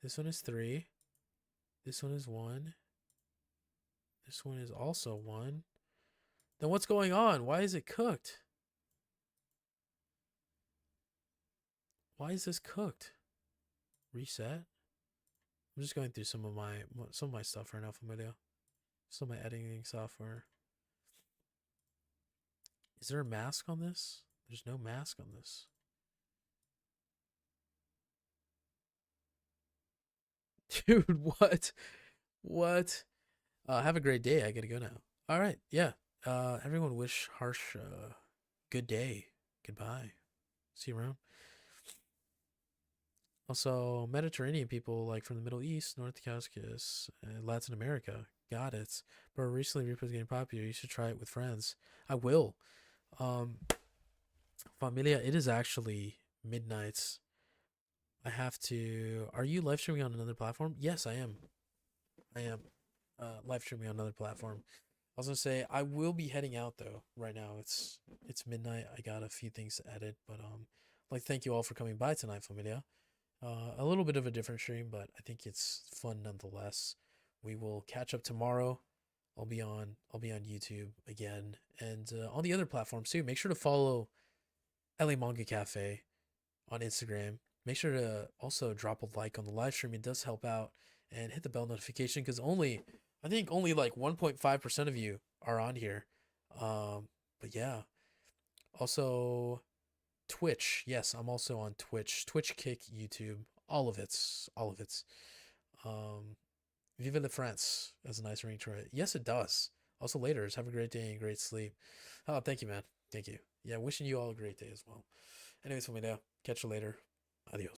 This one is 3. This one is 1. This one is also 1. Then what's going on? Why is it cooked? Why is this cooked? Reset? I'm just going through some of my stuff right now from video. Some of my editing software. Is there a mask on this? There's no mask on this. Dude, what? What? Have a great day. I gotta go now. All right, yeah. Everyone wish Harsh good day. Goodbye. See you around. Also, Mediterranean people like from the Middle East, North Caucasus, and Latin America. Got it. But recently Reaper's getting popular. You should try it with friends. I will. Um, Familia, it is actually midnight. I have to. Are you live streaming on another platform? Yes, I am. I am live streaming on another platform. I was gonna say I will be heading out though. Right now it's midnight. I got a few things to edit, but like thank you all for coming by tonight, Familia. A little bit of a different stream, but I think it's fun nonetheless. We will catch up tomorrow. I'll be on YouTube again and on the other platforms too. Make sure to follow LA Manga Cafe on Instagram. Make sure to also drop a like on the live stream. It does help out and hit the bell notification because I think only like 1.5% of you are on here. But yeah. Also Twitch. Yes, I'm also on Twitch. Twitch, Kick, YouTube, all of it. Um Vive la France has a nice ring to it. Yes, it does. Also, laters. Have a great day and great sleep. Oh, thank you, man. Thank you. Yeah, wishing you all a great day as well. Anyways, for me now. Catch you later. Adios.